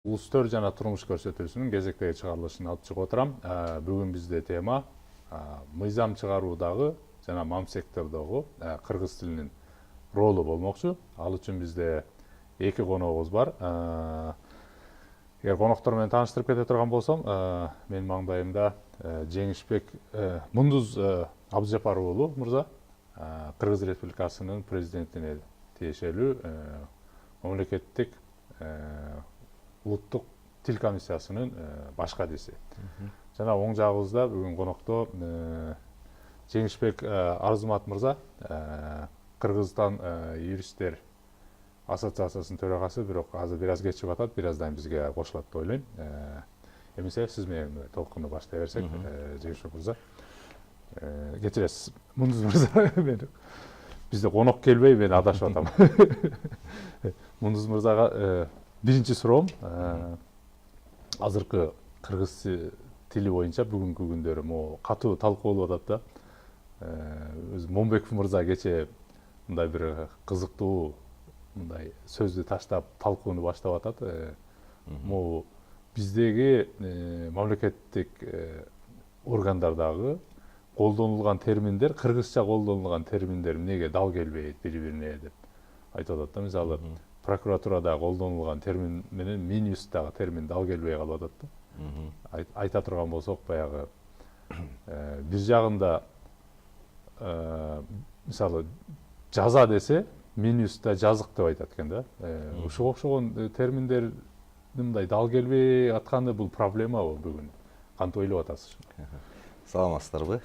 Улустөр жана турмуш көрсөтүүсүнүн кезектеги чыгарылышын алып чыгып отурам. Бүгүн бизде тема мыйзам чыгаруудагы жана мамсектордогу кыргыз тилинин ролу болмокчу. Ал үчүн бизде эки коногубуз бар. Эгер коноктор менен тааныштырып кете турган болсом, менин маңдайымда Жеңишбек Мундуз Абдыжапар уулу мырза, Кыргыз Республикасынын президентине тиешелүү мамлекеттик улуттук тил комиссиясынын баш кадиси. Жана оң жагыбызда бүгүн конокто Жеңишбек Арзымат мырза, Кыргызстан юристтер ассоциациясынын төрагасы, бирок азыр бир аз кечигип атат, бир аздан бизге кошулат деп ойлойм. Эмесе сиз менен толкунду баштай берсек, Жеңишбек мырза. Кечиресиз, Мундуз мырза. Бизде конок келбей, мен адашып атам. Мундуз мырзага биринчи суроом, азыркы кыргыз тили боюнча бүгүнкү күндөрү могу катуу талкууланып атат да. Момбеков мырза кечээ мындай бир кызыктуу мындай сөздү таштап талкууну баштап атат. Могу биздеги мамлекеттик органдардагы колдонулган терминдер, кыргызча колдонулган терминдер эмнеге дал келбейт бири-бирине деп айтып атат да. Мисалы, прокуратурада колдонулган термин менен Минюсттагы термин дал келбей калып атат да. Айта турган болсок, баягы бир жагында мисалы жаза десе, Минюстта жазык деп айтат экен да. Ушуга окшогон терминдер мындай дал келбей атканы бул проблемабы бүгүн? Кантип ойлоп атасыз? Саламатсыздарбы?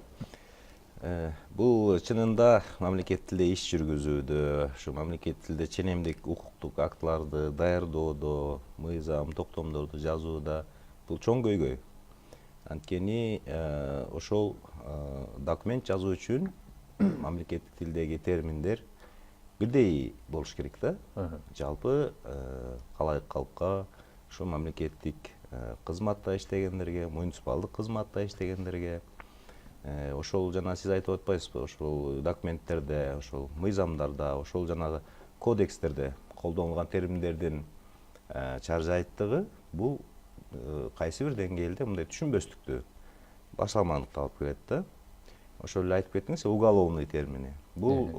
Бул чынында мамлекет тилде иш жүргүзүүдө, ушу мамлекет тилде ченемдик укуктук актыларды даярдоодо, мыйзам, токтомдорду жазууда бул чоң көйгөй. Анткени ошол документ жазуу үчүн мамлекеттик тилдеги терминдер бирдей болуш керек да. Жалпы калайык калкка, ошо мамлекеттик кызматта иштегендерге, муниципалдык кызматта иштегендерге, ошол жана сиз айтып атпайсызбы, ошол документтерде, ошол мыйзамдарда, ошол жанагы кодекстерде колдонулган терминдердин чаржайыттыгы бул кайсы бир деңгээлде мындай түшүнбөстүктү, башаламандыкты алып келет да. Ошол эле айтып кеттиңиз, уголовный термини. Бул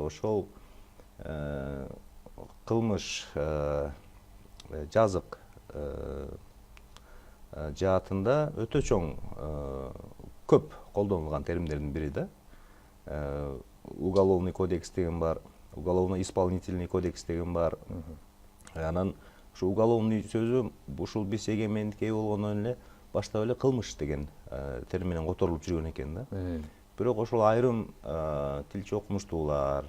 ошол кылмыш жазык жаатында өтө чоң көп колдонулган терминдердин бири да. Уголовный кодекс деген бар, уголовно исполнительный кодекс деген бар. Анан ушу уголовный сөзү ушул биз эгемендикке ээ болгондон эле баштап эле кылмыш деген термин менен которулуп жүргөн экен да. Бирок ошол айрым тилчи окумуштуулар,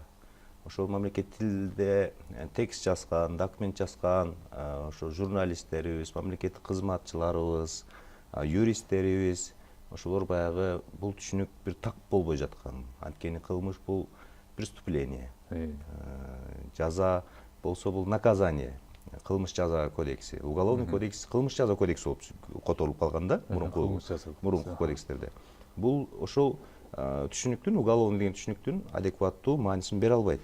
ошол мамлекет тилде текст жазган, документ жазган, ошо журналисттерибиз, мамлекеттик кызматчыларыбыз, юристтерибиз, ошолор баягы бул түшүнүк бир так болбой жаткан. Анткени кылмыш бул преступление. Жаза болсо бул наказание. Кылмыш жаза кодекси, уголовный кодекс, кылмыш жаза кодекси болуп которулуп калган да, мурунку кодекстерде. Бул ошол түшүнүктүн, уголовный деген түшүнүктүн адекваттуу маанисин бере албайт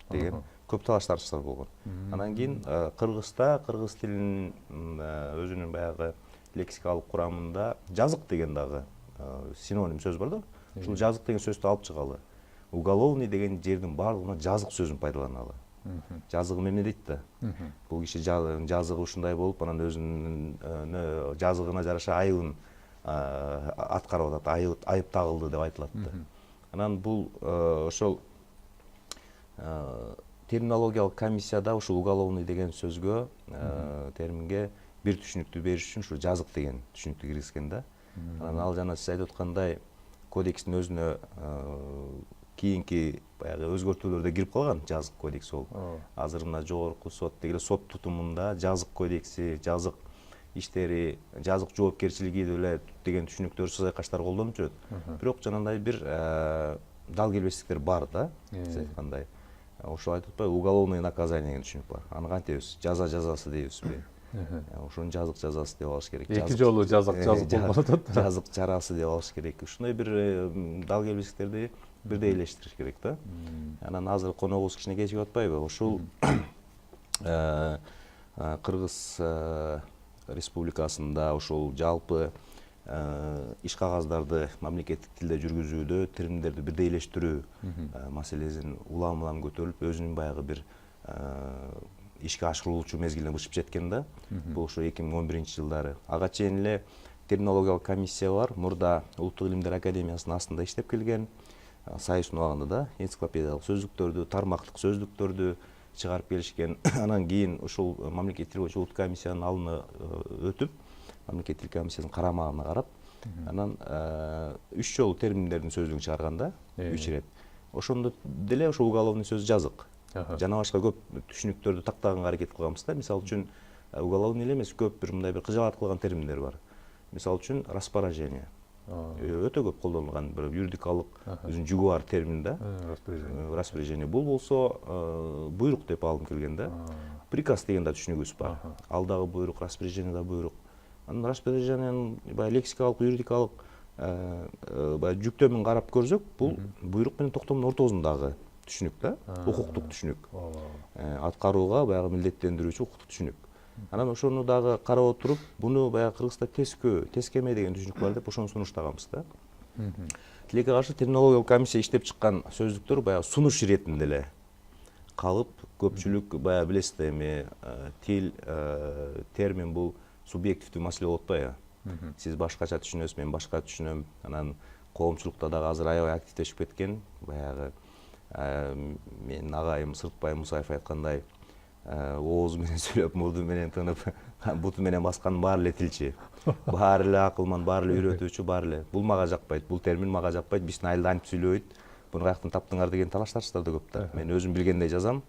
деген көп талаш-тартыштар болгон. Анан кийин кыргызда, кыргыз тилинин өзүнүн баягы лексикалык курамында жазык деген дагы синоним сөз бар да. Ушул жазык деген сөздү алып чыгалы. Уголовный деген жердин баардыгына жазык сөзүн пайдаланалы. Жазыгы эмне дейт да? Бул киши жазыгы ушундай болуп, анан өзүнүн жазыгына жараша айыбын аткарып атат, айып тагылды деп айтылат да. Анан бул ошол терминологиялык комиссияда ушул уголовный деген сөзгө, терминге бир түшүнүктү бериш үчүн ушу жазык деген түшүнүктү киргизген да. Анан ал жана сиз айтып аткандай кодекстин өзүнө кийинки баягы өзгөртүүлөрдө кирип калган жазык кодекси болуп. Азыр мына жогорку сот деген сот тутумунда жазык кодекси, жазык иштери, жазык жоопкерчилиги деле деген түшүнүктөр сөз айкаштар колдонуп жүрөт. Бирок жанагындай бир дал келбестиктер бар да, сиз айткандай. Ошол айтып атпайбы, уголовное наказание деген түшүнүк бар. Аны кантебиз? Жаза жазасы дейбизби? Ошону жазык жазасы деп алыш керек. Эки жолу жазык болуп атат. Жазык жарасы деп алыш керек. Ушундай бир дал келбестиктерди бирдей элештириш керек да. Анан азыр коногубуз кичине кечигип атпайбы? Ушул кыргыз Республикасында ошол жалпы иш кагаздарды мамлекеттик тилде жүргүзүүдө терминдерди бирдейлештирүү маселесин улам улам көтөрүлүп өзүнүн баягы бир ишке ашырылуучу мезгилине бышып жеткен да. Бул ошо 2011-жылдары. Ага чейин эле терминологиялык комиссия бар. Мурда Улуттук илимдер академиясынын астында иштеп келген. Сайыстын убагында да энциклопедиялык сөздүктөрдү, тармактык сөздүктөрдү чыгарып келишкен. Анан кийин ушул мамлекеттик тил боюнча улуттук комиссиянын алдына өтүп, мамлекеттик тил комиссиясынын карамагына карап, анан 3 жолу терминдердин сөздүгүн чыгарганда, 3 ирет. Ошондо деле ошо уголовный сөз жазык. Жана башка көп түшүнүктөрдү тактаганга аракет кылганбыз да. Мисалы үчүн уголовный эле эмес, көп бир мындай бир кыжаат кылган терминдер бар. Мисалы үчүн распоряжение. Өтө көп колдонулган бир юридикалык өзүнүн жүгү бар термин да. Распоряжение. Бул болсо буйрук деп алынып келген да. Приказ деген да түшүнүгүбүз бар. Ал дагы буйрук, распоряжение да буйрук. Анан распоряжениенин баягы лексикалык, юридикалык баягы жүктөмүн карап көрсөк, бул буйрук менен токтомдун ортосундагы түшүнүк да, укуктук түшүнүк. Аткарууга баягы милдеттендирүүчү укуктук түшүнүк. Анан ошону дагы карап отуруп, буну баягы кыргызда тескөө, тескеме деген түшүнүк бар деп ошону сунуштаганбыз да. Тилекке каршы терминологиялык комиссия иштеп чыккан сөздүктөр баягы сунуш иретинде эле калып, көпчүлүк баягы билесиз эми тил, термин бул субъективдүү маселе болуп атпайбы? Сиз башкача түшүнөсүз, мен башка түшүнөм. Анан коомчулукта дагы азыр аябай активдешип кеткен. Баягы менин агайым Сыртбай Мусаев айткандай, оозу менен сүйлөп, мурду менен тынып, буту менен баскан баары эле тилчи. Баары эле акылман, баары эле үйрөтүүчү, баары эле. Бул мага жакпайт, бул термин мага жакпайт, биздин айылда антип сүйлөбөйт. Буну каяктан таптыңар деген талаш тартыштар да көп да. Мен өзүм билгендей жазам,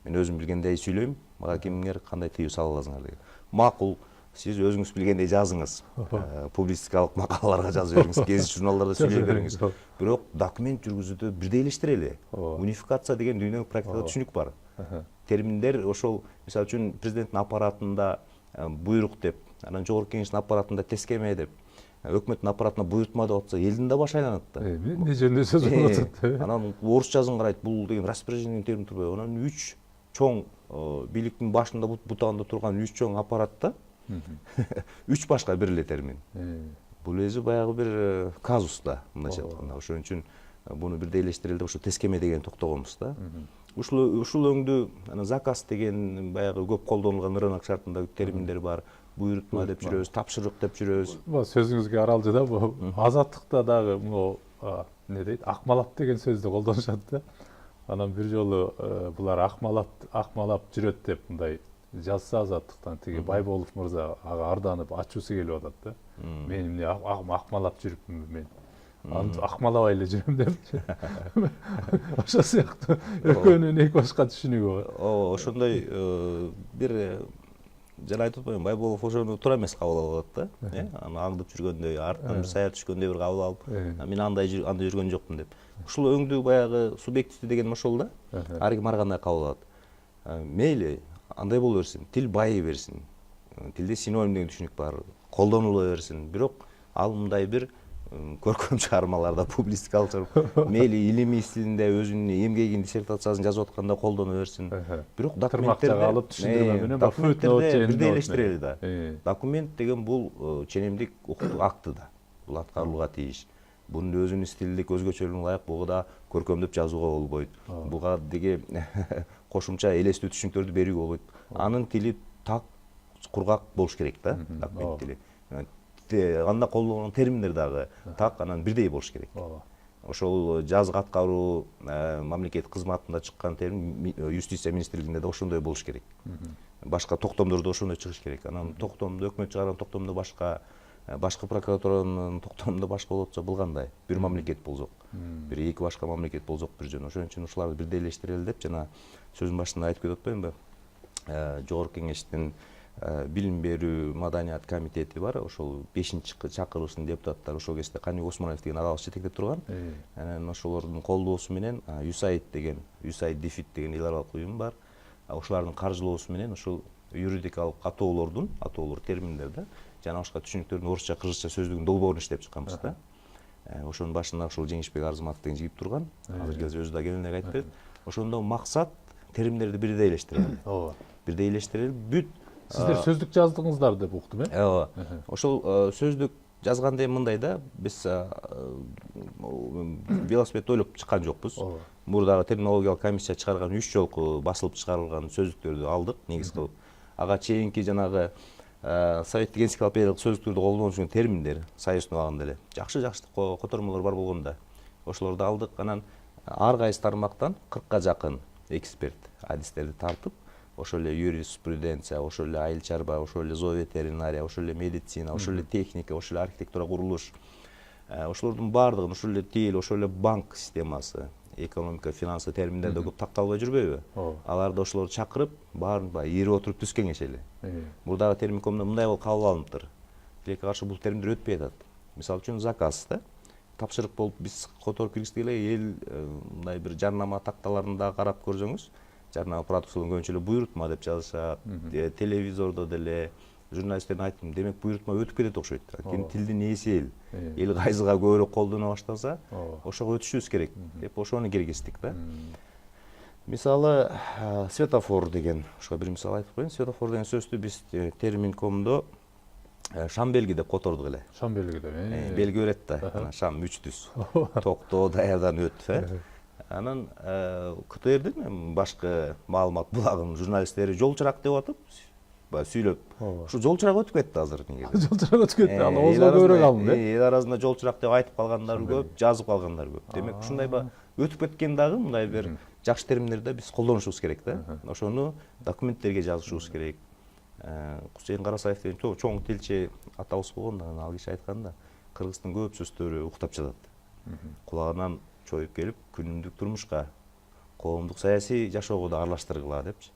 мен өзүм билгендей сүйлөйм, мага кимиңер кандай тыюу сала аласыңар деген. Макул, сиз өзүңүз билгендей жазыңыз. Публистикалык макалаларга жазып бериңиз, гезит журналдарда сүйлөй бериңиз. Бирок документ жүргүзүүдө бирдейлештирели. Унификация деген дүйнөлүк практикада түшүнүк бар. Терминдер ошол, мисалы үчүн президенттин аппаратында буйрук деп, анан жогорку кеңештин аппаратында тескеме деп, өкмөттүн аппаратына буйртма деп атса, элдин да башы айланат да. Эмне жөнүндө сөз болуп атат. Анан орусчасын карайт, бул деген распоряжение термин турбайбы? Анан 3 чоң бийликтин башында бутагында турган 3 чоң аппаратта 3 башка бир эле термин. Бул өзү баягы бир казус да, мындайча айтканда. Ошон үчүн буну бирдейлештирели деп ошо тескеме деген токтогонбуз да. Ушул өңдү анан заказ деген баягы көп колдонулган рынок шартындагы терминдер бар. Буйрутма деп жүрөбүз, тапшырык деп жүрөбүз. Сөзүңүзгө аралжы да, бул азаттыкта дагы могу эмне дейт, акмалап деген сөздү колдонушат да. Анан бир жолу булар акмалап жүрөт деп мындай жазса азаттыктан, тиги Байболов мырза ага арданып ачуусу келип атат да. Мен эмне акмалап жүрүпмүн мен. Акмалабай эле жүрөм деп. Ошол сыяктуу экөөнүн эки башка түшүнүгү бар. Ошондой бир жана айтып атпаймынбы, Байболов ошону туура эмес кабыл алып атат да. Аны аңдып жүргөндөй, артынан бир саяр түшкөндөй бир кабыл алып, мен анда жүргөн жокмун деп. Ушул өңдүү баягы субъективдүү деген ошол да. Ар ким ар кандай кабыл алат. Мейли, андай боло берсин, тил байый берсин. Тилде синоним деген түшүнүк бар, колдонула берсин. Бирок ал мындай бир көркөм чыгармаларда, публистикалык мейли илимий стилинде өзүнүн эмгегин, диссертациясын жазып атканда колдоно берсин. Бирок документтерди алып түшүндүрмө менен бирдейлештирели да. Документ деген бул ченемдик укуктук акты да. Бул аткарылууга тийиш. Бунун өзүнүн стилдик өзгөчөлүгүнө ылайык буга да көркөмдөп жазууга болбойт. Буга деги кошумча элестүү түшүнүктөрдү берүүгө болбойт. Анын тили так, кургак болуш керек да, документ тили. Анда колдонулган терминдер дагы так, анан бирдей болуш керек. Ошол жазык аткаруу мамлекеттик кызматында чыккан термин юстиция министрлигинде да ошондой болуш керек. Башка токтомдордо ошондой чыгыш керек. Анан токтомдо өкмөт чыгарган токтомдо башка, башкы прокуратуранын токтомунда башка болот болсо бул кандай? Бир мамлекет болсок, бир эки башка мамлекет болсок бир жөн. Ошон үчүн ушуларды бирдейлештирели деп жана сөзүн башында айтып кетип атпаймынбы? Жогорку кеңештин билим берүү маданият комитети бар. Ошол 5-чакырылыштын депутаттары ошол кезде Кани Осмонаев деген агабыз жетектеп турган. Анан ошолордун колдоосу менен USAID деген, USAID DFID деген эл аралык уюм бар. Ошолордун каржылоосу менен ушул юридикалык атоолор терминдерди жана башка түшүнүктөрдүн орусча, кыргызча сөздүгүнүн долбоорун иштеп чыкканбыз да. Ошонун башында ошол Жеңишбек Арзыматов деген жигит турган. Азыр келсе өзү да кеңиреак айтып берет. Ошондо максат терминдерди бирдейлештирели. Бирдейлештирели, бүт Сиздер сөздүк жаздыңыздар деп уктум, ооба. Ошол сөздүк жазганда мындай да, биз велосипед ойлоп чыккан жокпуз. Мурдагы терминологиялык комиссия чыгарган 3 жолку басылып чыгарылган сөздүктөрдү алдык негиз кылып. Ага чейинки жанагы советтик энциклопедиялык сөздүктөрдү колдонуп жүргөн терминдер союздун убагында эле жакшы котормолор бар болгондо ошолорду алдык. Анан ар кайсы тармактан 40ка жакын эксперт адистерди тартып, ошол эле юриспруденция, ошол эле айыл чарба, ошол эле зооветеринария, ошол эле медицина, ошол эле техника, ошол эле архитектура, курулуш, ошолордун баардыгын, ошол эле тил, ошол эле банк системасы, экономика, финансы терминдерде көп такталбай жүрбөйбү? Аларды ошолорду чакырып, баарын ирип отуруп түз кеңешели. Мурдагы терминкомдо мындай кабыл алыныптыр. Тилекке каршы бул терминдер өтпөй атат. Мисалы үчүн заказ да. Тапшырык болуп биз которуп киргиздик эле, эл мындай бир жарнама такталарында карап көрсөңүз, жарнама продукцияларын көбүнчө эле буйрутма деп жазышат. Телевизордо деле журналисттердин айттым, демек буйрутма өтүп кетет окшойт. Анткени тилдин ээси эл кайсыга көбүрөөк колдоно баштаса, ошого өтүшүбүз керек деп ошону киргиздик да. Мисалы светофор деген, ошого бир мисал айтып коеюн. Светофор деген сөздү биз терминкомдо шам белги деп котордук эле. Шам белги деп. Белги берет да. Анан шам 3 түз. Токтоо, даярдан өт. Анан КТРдин башкы маалымат булагынын журналисттери жол чырак деп атып, сүйлөп, ушу жол чырак өтүп кетти азыр неге. Жол чырак өтүп кетти. Ал озго көбүрөөк алынды. Эл арасында жол чырак деп айтып калгандар көп, жазып калгандар көп. Демек ушундай өтүп кеткен дагы мындай бир жакшы терминдерди биз колдонушубуз керек да. Ошону документтерге жазышыбыз керек. Кусейин Карасаев деген чоң тилчи атабыз болгон, ал киши айтканда, кыргыздын көп сөздөрү уктап жатат. Кулагынан чоюп келип, күнүмдүк турмушка, коомдук саясий жашоого да аралаштыргыла депчи.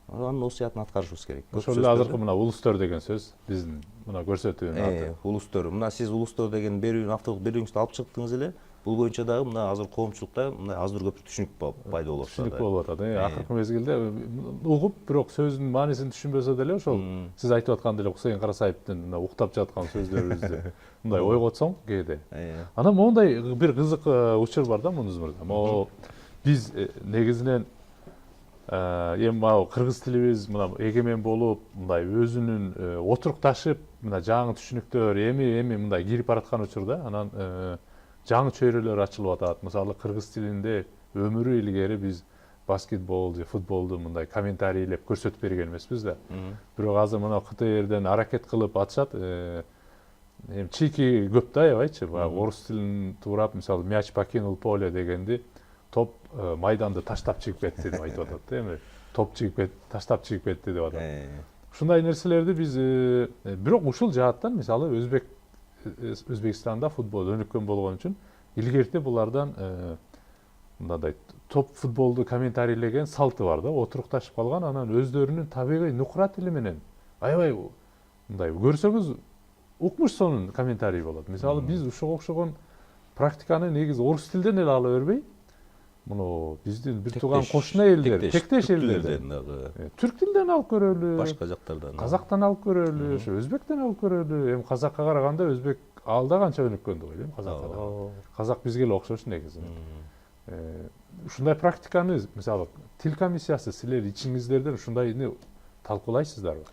Анын осуятын аткарышыбыз керек. Ошол эле азыркы мына улустөр деген сөз биздин мына көрсөтүүнүн аты. Улустөр. Мына сиз улустөр деген берүүнү авторлук берүүңүздү алып чыктыңыз эле. Бул боюнча дагы мына азыр коомчулукта мындай аздыр көптүр түшүнүк пайда болуп атат. Түшүнүк болуп атат. Акыркы мезгилде угуп, бирок сөздүн маанисин түшүнбөсө деле ошол сиз айтып аткан деле Кусейин Карасаевдин мына уктап жаткан сөздөрүбүздү мындай ойготсоң кээде. Анан моундай бир кызык учур бар да Мундуз мырза. Могу биз негизинен эми могу кыргыз тилибиз мына эгемен болуп, мындай өзүнүн отурукташып, мына жаңы түшүнүктөр эми мындай кирип бараткан учурда, анан жаңы чөйрөлөр ачылып атат. Мисалы кыргыз тилинде өмүрү илгери биз баскетбол же футболду мындай комментарийлеп көрсөтүп берген эмеспиз да. Бирок азыр мына КТРден аракет кылып атышат. Эми чийки көп да, аябайчы. Орус тилин туурап, мисалы мяч покинул поле дегенди топ майданды таштап чыгып кетти деп айтып атат да. Эми топ таштап чыгып кетти деп атат. Ушундай нерселерди биз бирок ушул жааттан мисалы Өзбекстанда футбол өнүккөн болгон үчүн илгерте булардан мындай топ футболду комментарийлеген салты бар да, отурукташып калган, анан өздөрүнүн табигый нукра тили менен аябай мындай көрсөңүз укмуш сонун комментарий болот. Мисалы биз ушуга окшогон практиканы негизи орус тилден эле ала бербей, муну биздин бир тууган кошуна элдер, тектеш элдерден, түрк тилден алып көрөлү, башка жактардан, казактан алып көрөлү, ошо өзбектен алып көрөлү. Эми казакка караганда өзбек алда канча өнүккөн деп ойлойм казакка. Казак бизге эле окшош негизи. Ушундай практиканы мисалы тил комиссиясы силер ичиңиздерден ушундайны талкуулайсыздарбы?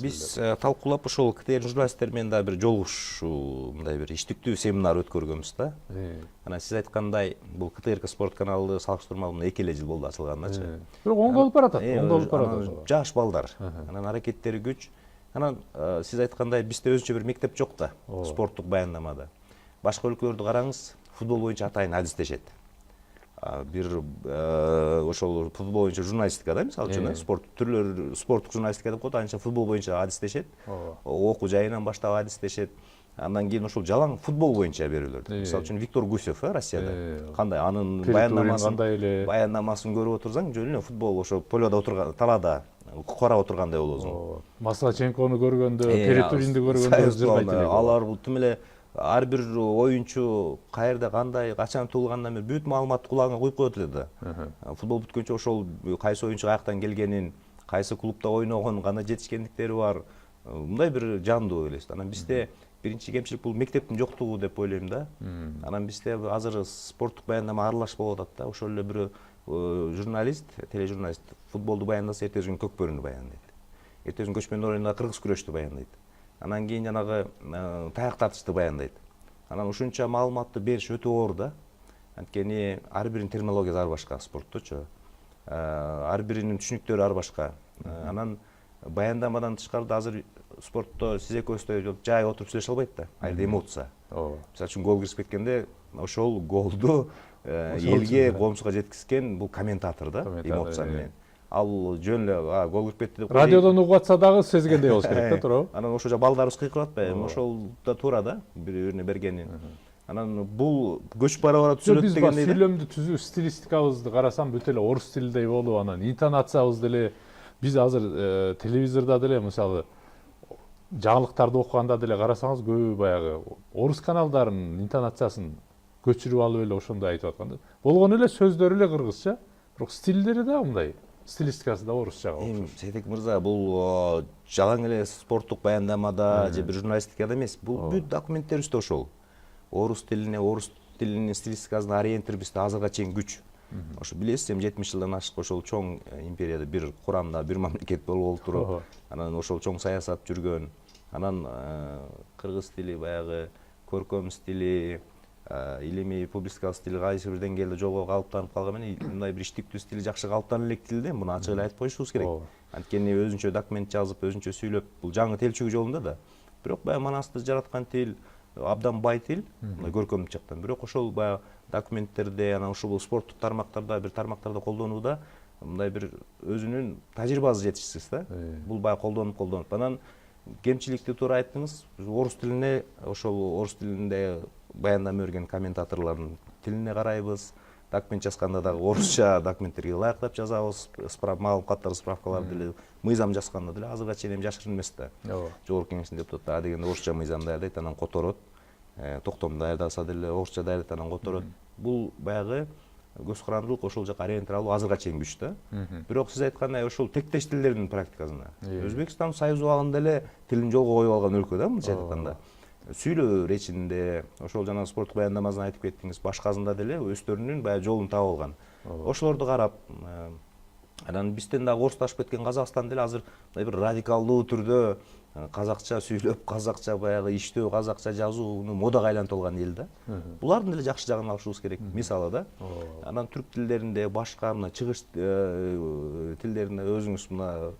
Биз талкуулап ошол КТР журналисттер менен да бир жолугушуу, мындай бир иштиктүү семинар өткөргөнбүз да. Анан сиз айткандай, бул КТР спорт каналы салыштырмалуу 2 эле жыл болду ачылганына. Бирок оңдолуп баратат, Жаш балдар. Анан аракеттери күч. Анан сиз айткандай, бизде өзүнчө бир мектеп жок да, спорттук баяндамада. Башка өлкөлөрдү караңыз, футбол боюнча атайын адистешет. Бир ошол футбол боюнча журналистика да, мисалы үчүн, спорт түрлөрү, спорттук журналистика деп коет, анча футбол боюнча адистешет. Окуу жайынан баштап адистешет. Андан кийин ошол жалаң футбол боюнча берүүлөрдү. Мисалы үчүн Виктор Гусев, Россияда. Кандай анын баяндамасын көрүп отурсаң, жөн эле футбол ошо полёдо отурган, талаада карап отургандай болосуң. Маслаченкону көргөндө, Перетуринди көргөндө жыргайт эле. Алар тим эле ар бир оюнчу каерде кандай, качан туулгандан бери бүт маалыматты кулагыңа куюп коет эле да. Футбол бүткөнчө ошол кайсы оюнчу каяктан келгенин, кайсы клубда ойногонун, кандай жетишкендиктери бар, мындай бир жандуу элестет. Анан бизде биринчи кемчилик бул мектептин жоктугу деп ойлойм да. Анан бизде азыр спорттук баяндама аралаш болуп атат да. Ошол эле бир журналист, тележурналист футболду баяндаса, эртеси күнү көкбөрүнү баяндайт. эртесин көчмөндөр оюнунда кыргыз күрөштү баяндайт. Анан кийин жанагы таяк тартышты баяндайт. Анан ушунча маалыматты бериш өтө оор да. Анткени ар биринин терминологиясы ар башка спортточу. Ар биринин түшүнүктөрү ар башка. Анан баяндамадан тышкарыда азыр спортто сиз экөөбүздөй жай отуруп сүйлөшө албайт да. Айрда эмоция. Мисалы үчүн гол кирип кеткенде ошол голду элге, коомчуга жеткизген бул комментатор да, эмоция менен. Ал жөн эле гол кирип кетти деп радиодон угуп атса дагы сезгендей болуш керек да, туурабы? Анан ошо балдарыбыз кыйкырып атпайбы? Ошол да туура да, бири-бирине бергени. Анан бул көчүп бара түзүлөт дегендей. Биз сүйлөмдү түзүү стилистикабызды карасам бүт эле орус тилиндей болуп, анан интонациябыз деле биз азыр телевизордо деле мисалы жаңылыктарды окуганда деле карасаңыз көбү баягы орус каналдарынын интонациясын көчүрүп алып эле ошондой айтып аткан да. Болгону эле сөздөрү эле кыргызча, бирок стилдери да мындай, стилистикасы да орусчага окшош. Сейтек мырза, бул жалаң эле спорттук баяндамада же бир журналистикада эмес, бул бүт документтерибизде ошол. Орус тилинин стилистикасына ориентир бизде азыркыга чейин күч. Ошо билесиз, 70 жылдан ашык ошол чоң империяда бир курамда бир мамлекет болуп туруп, анан ошол чоң саясат жүргөн. Анан кыргыз тили баягы көркөм стили, илимий публицистикалык стили кайсы бир деңгээлде жолго калыптанып калган менен мындай бир иштиктүү стили жакшы калыптанып элек тилде, муну ачык эле айтып коюшубуз керек. Анткени өзүнчө документ жазып, өзүнчө сүйлөп, бул жаңы телчүгү жолунда да. Бирок баягы Манасты жараткан тил абдан бай тил, мындай көркөмдүк жактан. Бирок ошол баягы документтерде, анан ушул спорттук тармактарда, бир тармактарда колдонууда мындай бир өзүнүн тажрыйбасы жетишсиз да. Бул баягы колдонуп. Анан кемчиликти туура айттыңыз. Орус тилине, ошол орус тилинде баяндама берген комментаторлордун тилине карайбыз. Документ жазганда дагы орусча документтерге ылайыктап жазабыз. Маалыматтарды, справкаларды деле мыйзам жазганда деле азыркыга чейин жашырын эмес да. Жогорку кеңештин депутаттары дегенде орусча мыйзам даярдайт, анан которот. Токтом даярдаса деле орусча даярдайт, анан которот. Бул баягы көз карандылык ошол жака ориентир алуу азыркыга чейин күч да. Бирок сиз айткандай ошол тектеш тилдердин практикасына. Өзбекстан Союз убагында эле тилин жолго коюп алган өлкө да, мындайча айтканда. Сүйлөө речинде, ошол жана спорттук баяндамасын айтып кеттиңиз, башкасында деле өздөрүнүн баягы жолун таап алган. Ошолорду карап, анан бизден дагы орусташып кеткен Казакстан деле азыр мындай бир радикалдуу түрдө казакча сүйлөп, казакча баягы иштөө, казакча жазууну модага айлантып алган эл да. Булардын деле жакшы жагын алышыбыз керек. Мисалы да. Анан түрк тилдеринде башка мына чыгыш тилдеринде өзүңүз мына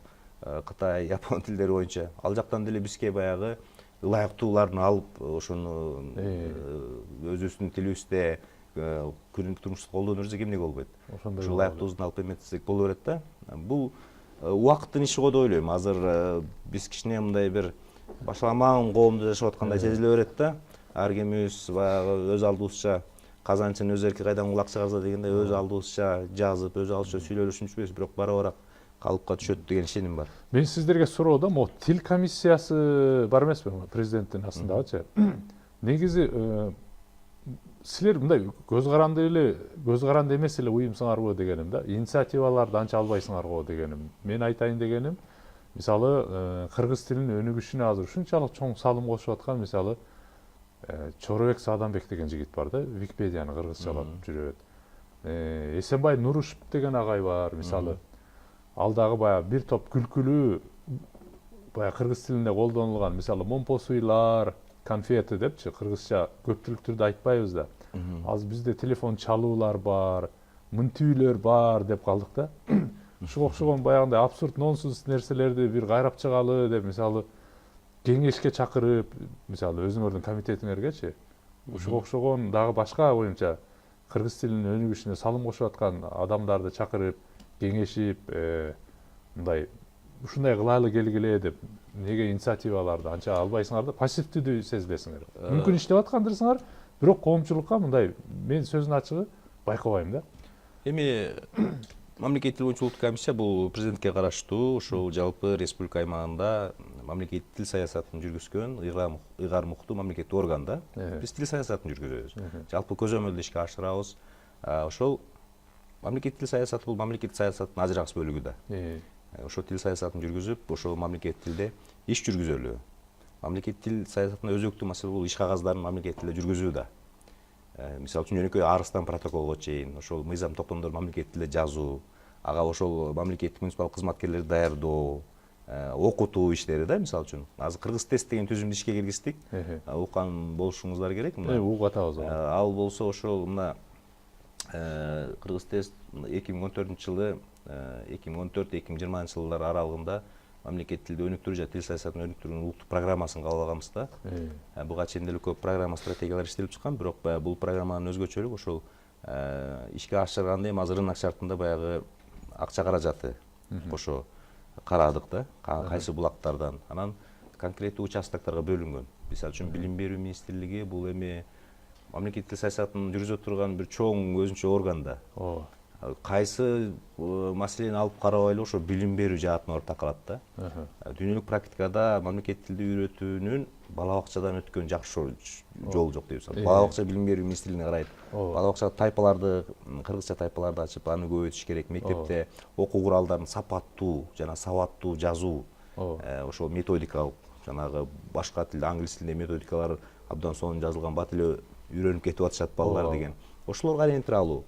Кытай, Япон тилдери боюнча ал жактан деле бизге баягы ылайыктууларын алып, ошону өзүбүздүн тилибизде күнүмдүк турмушта колдонуп жүрсөк эмне болбойт. Ошол ылайыктуулугун алып эметсек боло берет да. Бул убакыттын иши го деп ойлойм. Азыр биз кичине мындай бир башаламан коомдо жашап аткандай сезиле берет да. Ар кимибиз баягы өз алдыбызча казанчынын өз эрки кайдан кулак чыгарса дегендей өз алдыбызча жазып, өз алдыбызча сүйлөшүнчүбүз, бирок барабыраак калыпка түшөт деген ишеним бар. Мен сиздерге суроо могу тил комиссиясы бар эмеспи президенттин астындагычы? Негизи силер мындай көз каранды эмес эле уюмсуңарбы дегеним да. Инициативаларды анча албайсыңарбы дегеним. Мен айтайын дегеним, мисалы кыргыз тилинин өнүгүшүнө азыр ушунчалык чоң салым кошуп аткан мисалы Чоробек Сааданбек деген жигит бар да, Википедияны кыргызчалап жүрөт. Эсенбай Нурушев деген агай бар, мисалы. Ал дагы баягы бир топ күлкүлүү баягы кыргыз тилинде колдонулган, мисалы момпосуйлар, конфеты депчи, кыргызча көптүлүк түрдө айтпайбыз да. Азыр бизде телефон чалуулар бар, мынтүүлөр бар деп калдык да. Ушуга окшогон баягындай абсурд, нонсенс нерселерди бир кайрап чыгалы деп, мисалы кеңешке чакырып, мисалы өзүңөрдүн комитетиңергечи, ушуга окшогон дагы башка боюнча кыргыз тилинин өнүгүшүнө салым кошуп аткан адамдарды чакырып, кеңешип, мындай ушундай кылалы келгиле деп неге инициативаларды анча албайсыңар да, пассивдүү сезилесиңер. Мүмкүн иштеп аткандырсыңар, бирок коомчулукка мындай мен сөздүн ачыгы байкабайм да. Эми мамлекеттик тил боюнча улуттук комиссия бул президентке караштуу, ошол жалпы республика аймагында мамлекеттик тил саясатын жүргүзгөн ыйгар муктуу мамлекеттик орган да. Биз тил саясатын жүргүзөбүз. Жалпы көзөмөлдү ишке ашырабыз. Ошол мамлекеттик тил саясаты бул мамлекеттик саясаттын ажырагыс бөлүгү да. Ошол тил саясатын жүргүзүп, ошол мамлекеттик тилде иш жүргүзөлү. Мамлекеттик тил саясатында өзөктүү маселе бул иш кагаздарын мамлекеттик тилде жүргүзүү да. Мисалы үчүн жөнөкөй арыздан протоколго чейин, ошол мыйзам токтомдорду мамлекеттик тилде жазуу, ага ошол мамлекеттик муниципалдык кызматкерлерди даярдоо, окутуу иштери да, мисалы үчүн азыр кыргыз тест деген түзүмдү ишке киргиздик. Уккан болушуңуздар керек. Угуп атабыз. Ал болсо ошол мына кыргыз тест 2014-жылы 2014-2020 жылдар аралыгында мамлекет тилди өнүктүрүү жана тил саясатын өнүктүрүүнүн улуттук программасын кабыл алганбыз да. Буга чейин деле көп программа стратегиялар иштелип чыккан, бирок баягы бул программанын өзгөчөлүгү ошол ишке ашырганда эми азыр рынок шартында баягы акча каражаты кошо карадык да, кайсы булактардан. Анан конкреттүү участокторго бөлүнгөн. Мисалы үчүн билим берүү министрлиги бул эми мамлекеттик саясатын жүргүзүп турган бир чоң өзүнчө орган да. Кайсы маселени алып карабайлы ошо билим берүү жаатын алып такалат да. Дүйнөлүк практикада мамлекет тилди үйрөтүүнүн бала бакчадан өткөн жакшы жол жок деп санайм. Бала бакча билим берүү министрлигине карайт. Бала бакча тайпаларды, кыргызча тайпаларды ачып, аны көбөйтүш керек. Мектепте окуу куралдарын сапаттуу жана сабаттуу жазуу, ошол методикалык жанагы башка тилде, англис тилинде методикалар абдан сонун жазылган, бат эле үйрөнүп кетип атышат балалар деген. Ошолорго ориентир алуу.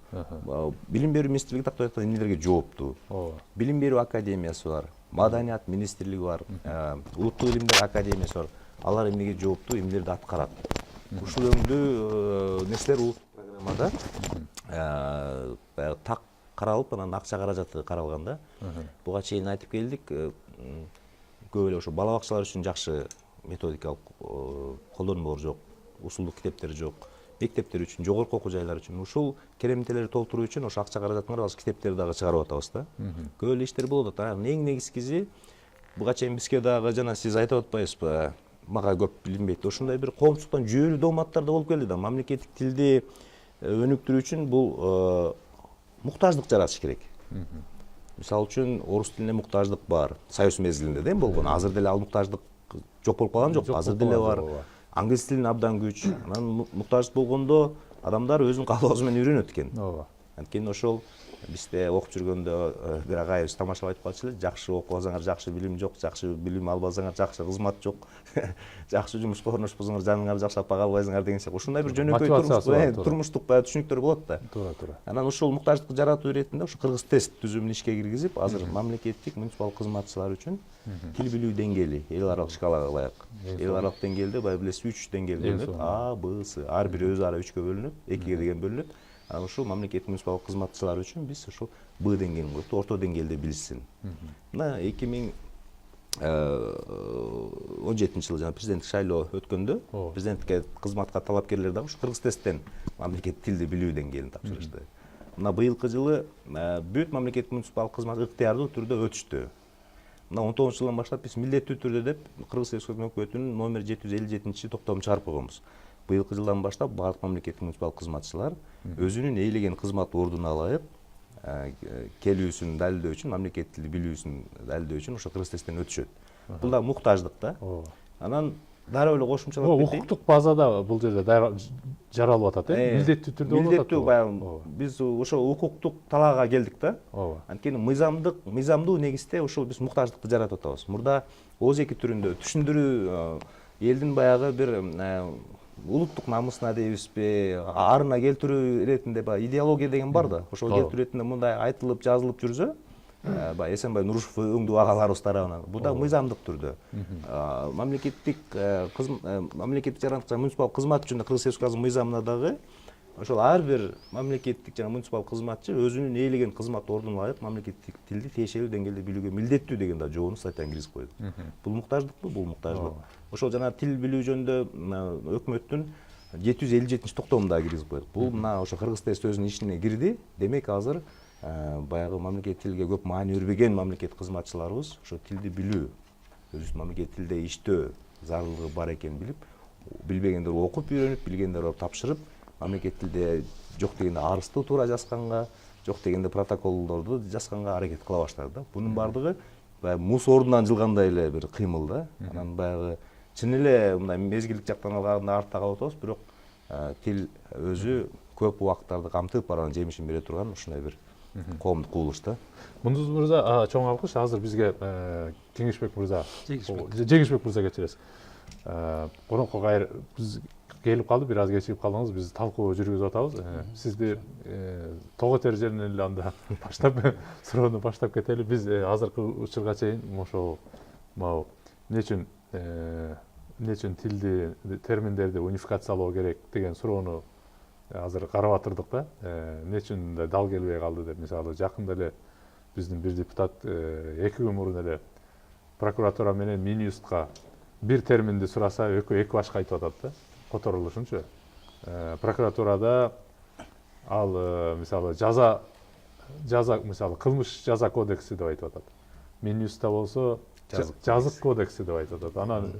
Билим берүү министрлиги тактап айтканда эмнелерге жооптуу? Билим берүү академиясы бар, маданият министрлиги бар, улуттук илимдер академиясы бар. Алар эмнеге жооптуу, эмнелерди аткарат? Ушул өңдүү нерселер улуттук программада так каралып, анан акча каражаты каралган да. Буга чейин айтып келдик, көп эле ошо бала бакчалар үчүн жакшы методикалык колдонмолор жок, усулдук китептер жок. Мектептер үчүн, жогорку окуу жайлар үчүн ушул керемтелерди толтуруу үчүн ошо акча каражатын карап китептерди дагы чыгарып атабыз да. Көп эле иштер болуп атат. Анан эң негизгиси буга чейин бизге дагы жана сиз айтып атпайсызбы, мага көп билинбейт. Ошондой бир коомчулуктан жүйөлүү дооматтар да болуп келди да. Мамлекеттик тилди өнүктүрүү үчүн бул муктаждык жаратыш керек. Мисалы үчүн орус тилине муктаждык бар. Союз мезгилинде да болгон. Азыр деле ал муктаждык жок болуп калган жок. Азыр деле бар. Англис тилин абдан күч. Анан муктаждык болгондо адамдар өзүнүн каалоосу менен үйрөнөт экен. Анткени ошол бизде окуп жүргөндө бир агайыбыз тамашалап айтып калчу эле, жакшы окубасаңар жакшы билим жок, жакшы билим албасаңар жакшы кызмат жок, жакшы жумушка орношпосоңор жаныңарды жакшап бага албайсыңар деген сыяктуу. Ушундай бир жөнөкөй турмуштук түшүнүктөр болот да. Туура. Анан ушул муктаждыкты жаратуу иретинде ошо кыргыз тест түзүмүн ишке киргизип, азыр мамлекеттик муниципалдык кызматчылар үчүн тил билүү деңгээли эл аралык шкалага ылайык. Эл аралык деңгээлде баягы билесиз 3 деңгээл бөлүнөт. А, Б, С. Ар бири өзү ара 3кө бөлүнөт, 2ге деген бөлүнөт. Анан ушул мамлекеттик муниципалдык кызматчылар үчүн биз ушул Б деңгээлин коюп, орто деңгээлде билишсин. Мына 2017-жылы жана президенттик шайлоо өткөндө президенттикке кызматка талапкерлер дагы ушу кыргыз тесттен мамлекеттик тилди билүү деңгээлин тапшырышты. Мына быйылкы жылы бүт мамлекеттик муниципалдык кызмат ыктыярдуу түрдө өтүштү. Мына 19-жылдан баштап биз милдеттүү түрдө деп Кыргыз Республикасынын өкмөтүнүн номер 757 токтомун чыгарып койгонбуз. Быйылкы жылдан баштап барлык мамлекеттик муниципалдык кызматчылар өзүнүн ээлеген кызмат ордуна ылайык келүүсүн далилдөө үчүн, мамлекеттик тилди билүүсүн далилдөө үчүн ошо кыргыз тесттен өтүшөт. Бул да муктаждык да. Анан дароо эле кошумчалап кетейин. Укуктук базада бул жерде жаралып атат, милдеттүү түрдө болуп атат. Милдеттүү баягы биз ошо укуктук талаага келдик да. Анткени мыйзамдуу негизде ошол биз муктаждыкты жаратып атабыз. Мурда ооз эки түрүндө түшүндүрүү элдин баягы бир улуттук намысына дейбизби, арына келтирүү иретинде баягы идеология деген бар да. Ошол келтирүү иретинде мындай айтылып, жазылып жүрсө, баягы Эсенбай Нурушев өңдүү агаларыбыз тарабынан бул да мыйзамдык түрдө. Мамлекеттик жарандык жана муниципалдык кызмат үчүн Кыргыз Республикасынын мыйзамына дагы ошол ар бир мамлекеттик жана муниципалдык кызматчы өзүнүн ээлеген кызмат ордуна ылайык мамлекеттик тилди тиешелүү деңгээлде билүүгө милдеттүү деген да жообун статьяны киргизип койду. Бул муктаждыкпы? Бул муктаждык. Ошол жана тил билүү жөнүндө өкмөттүн 757 токтомунда киргизип койдук. Бул мына ошо кыргыз тест өзүнүн ишине кирди. Демек азыр баягы мамлекеттик тилге көп маани бербеген мамлекеттик кызматчыларыбыз ошо тилди билүү, өзүнүн мамлекеттик тилде иштөө зарылдыгы бар экенин билип, билбегендер окуп үйрөнүп, билгендер тапшырып, мамлекеттик тилде жок дегенде арызды туура жазганга, жок дегенде протоколдорду жазганга аракет кыла баштады да. Бунун бардыгы баягы мус ордунан жылгандай эле бир кыймыл да. Анан баягы чын эле мындай мезгилдик жактан алганда артта калып атабыз, бирок тил өзү көп убакыттарды камтып барган, жемишин бере турган ушундай бир коомдук кубулуш да. Мундуз мырза, чоң алкыш. Азыр бизге Жеңишбек мырза кечиресиз. Конокко кайра биз келип калды, бир аз кечигип калдыңыз. Биз талкуу жүргүзүп атабыз. Сизди тоо тереженен эле анда баштап суроону баштап кетели. Биз азыркы учурга чейин ошол могу эмне үчүн тилди терминдерди унификациялоо керек деген суроону азыр карап атырдык да. Эмне үчүн мындай дал келбей калды деп, мисалы жакында эле биздин бир депутат 2 күн мурун эле прокуратура менен Минюстка бир терминди сураса эки башка айтып атат да, которулушунчу. Прокуратурада ал мисалы жаза мисалы кылмыш жаза кодекси деп айтып атат. Минюста болсо жазык кодекси деп айтып атат. Анан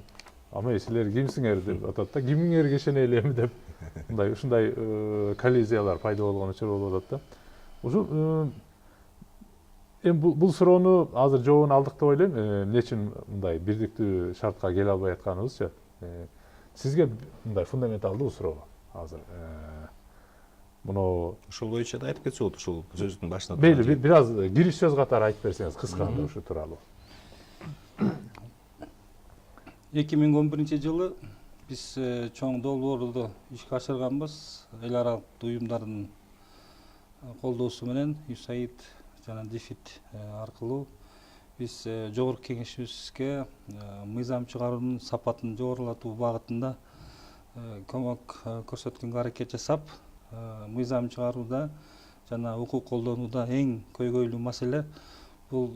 ама силер кимсиңер деп атат да, кимиңерге ишенели эми деп ушундай коллизиялар пайда болгон учур болуп атат да. Ушул эми бул суроону азыр жообун алдык деп ойлойм. Эмне үчүн мындай бирдиктүү шартка келе албай атканыбызчы. Сизге мындай фундаменталдуу суроо азыр. Муну ушул боюнча да айтып кетсе болот, ушул сөздүн башында. Мейли, бир аз кириш сөз катары айтып берсеңиз кысканда ушу тууралуу. 2011 жылы биз чоң долбоорду ишке ашырганбыз. Эл аралык уюмдардын колдоосу менен USAID жана DFID аркылуу биз жогорку кеңешибизге мыйзам чыгаруунун сапатын жогорулатуу багытында көмөк көрсөткөнгө аракет жасап, мыйзам чыгарууда жана укук колдонууда эң көйгөйлүү маселе бул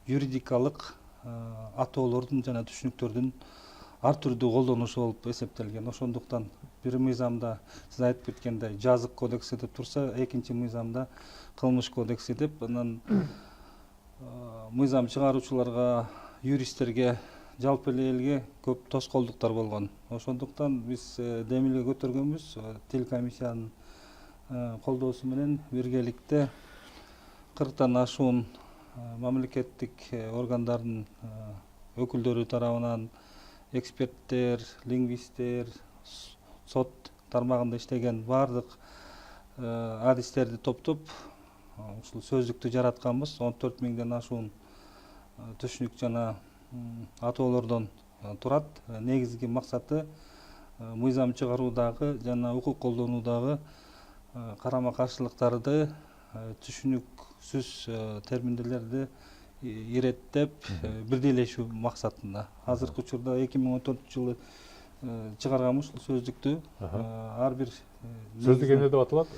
юридикалык атоолордун жана түшүнүктөрдүн ар түрдүү колдонушу болуп эсептелген. Ошондуктан бир мыйзамда сиз айтып кеткендей жазык кодекси деп турса, экинчи мыйзамда кылмыш кодекси деп, анан мыйзам чыгаруучуларга, юристтерге, жалпы эле элге көп тоскоолдуктар болгон. Ошондуктан биз демилге көтөргөнбүз, тил комиссиянын колдоосу менен биргеликте 40тан ашуун мамлекеттик органдардын өкүлдөрү тарабынан эксперттер, лингвисттер, сот тармагында иштеген бардык адистерди топтоп ушул сөздүктү жаратканбыз. 14 миңден ашуун түшүнүк жана атоолордон турат. Негизги максаты мыйзам чыгаруудагы жана укук колдонуудагы карама каршылыктарды, түшүнүксүз терминдерди иреттеп бирдейлешүү максатында. Азыркы учурда 2014 жылы чыгарганбыз ушул сөздүктү. Ар бир сөздүк эмне деп аталат?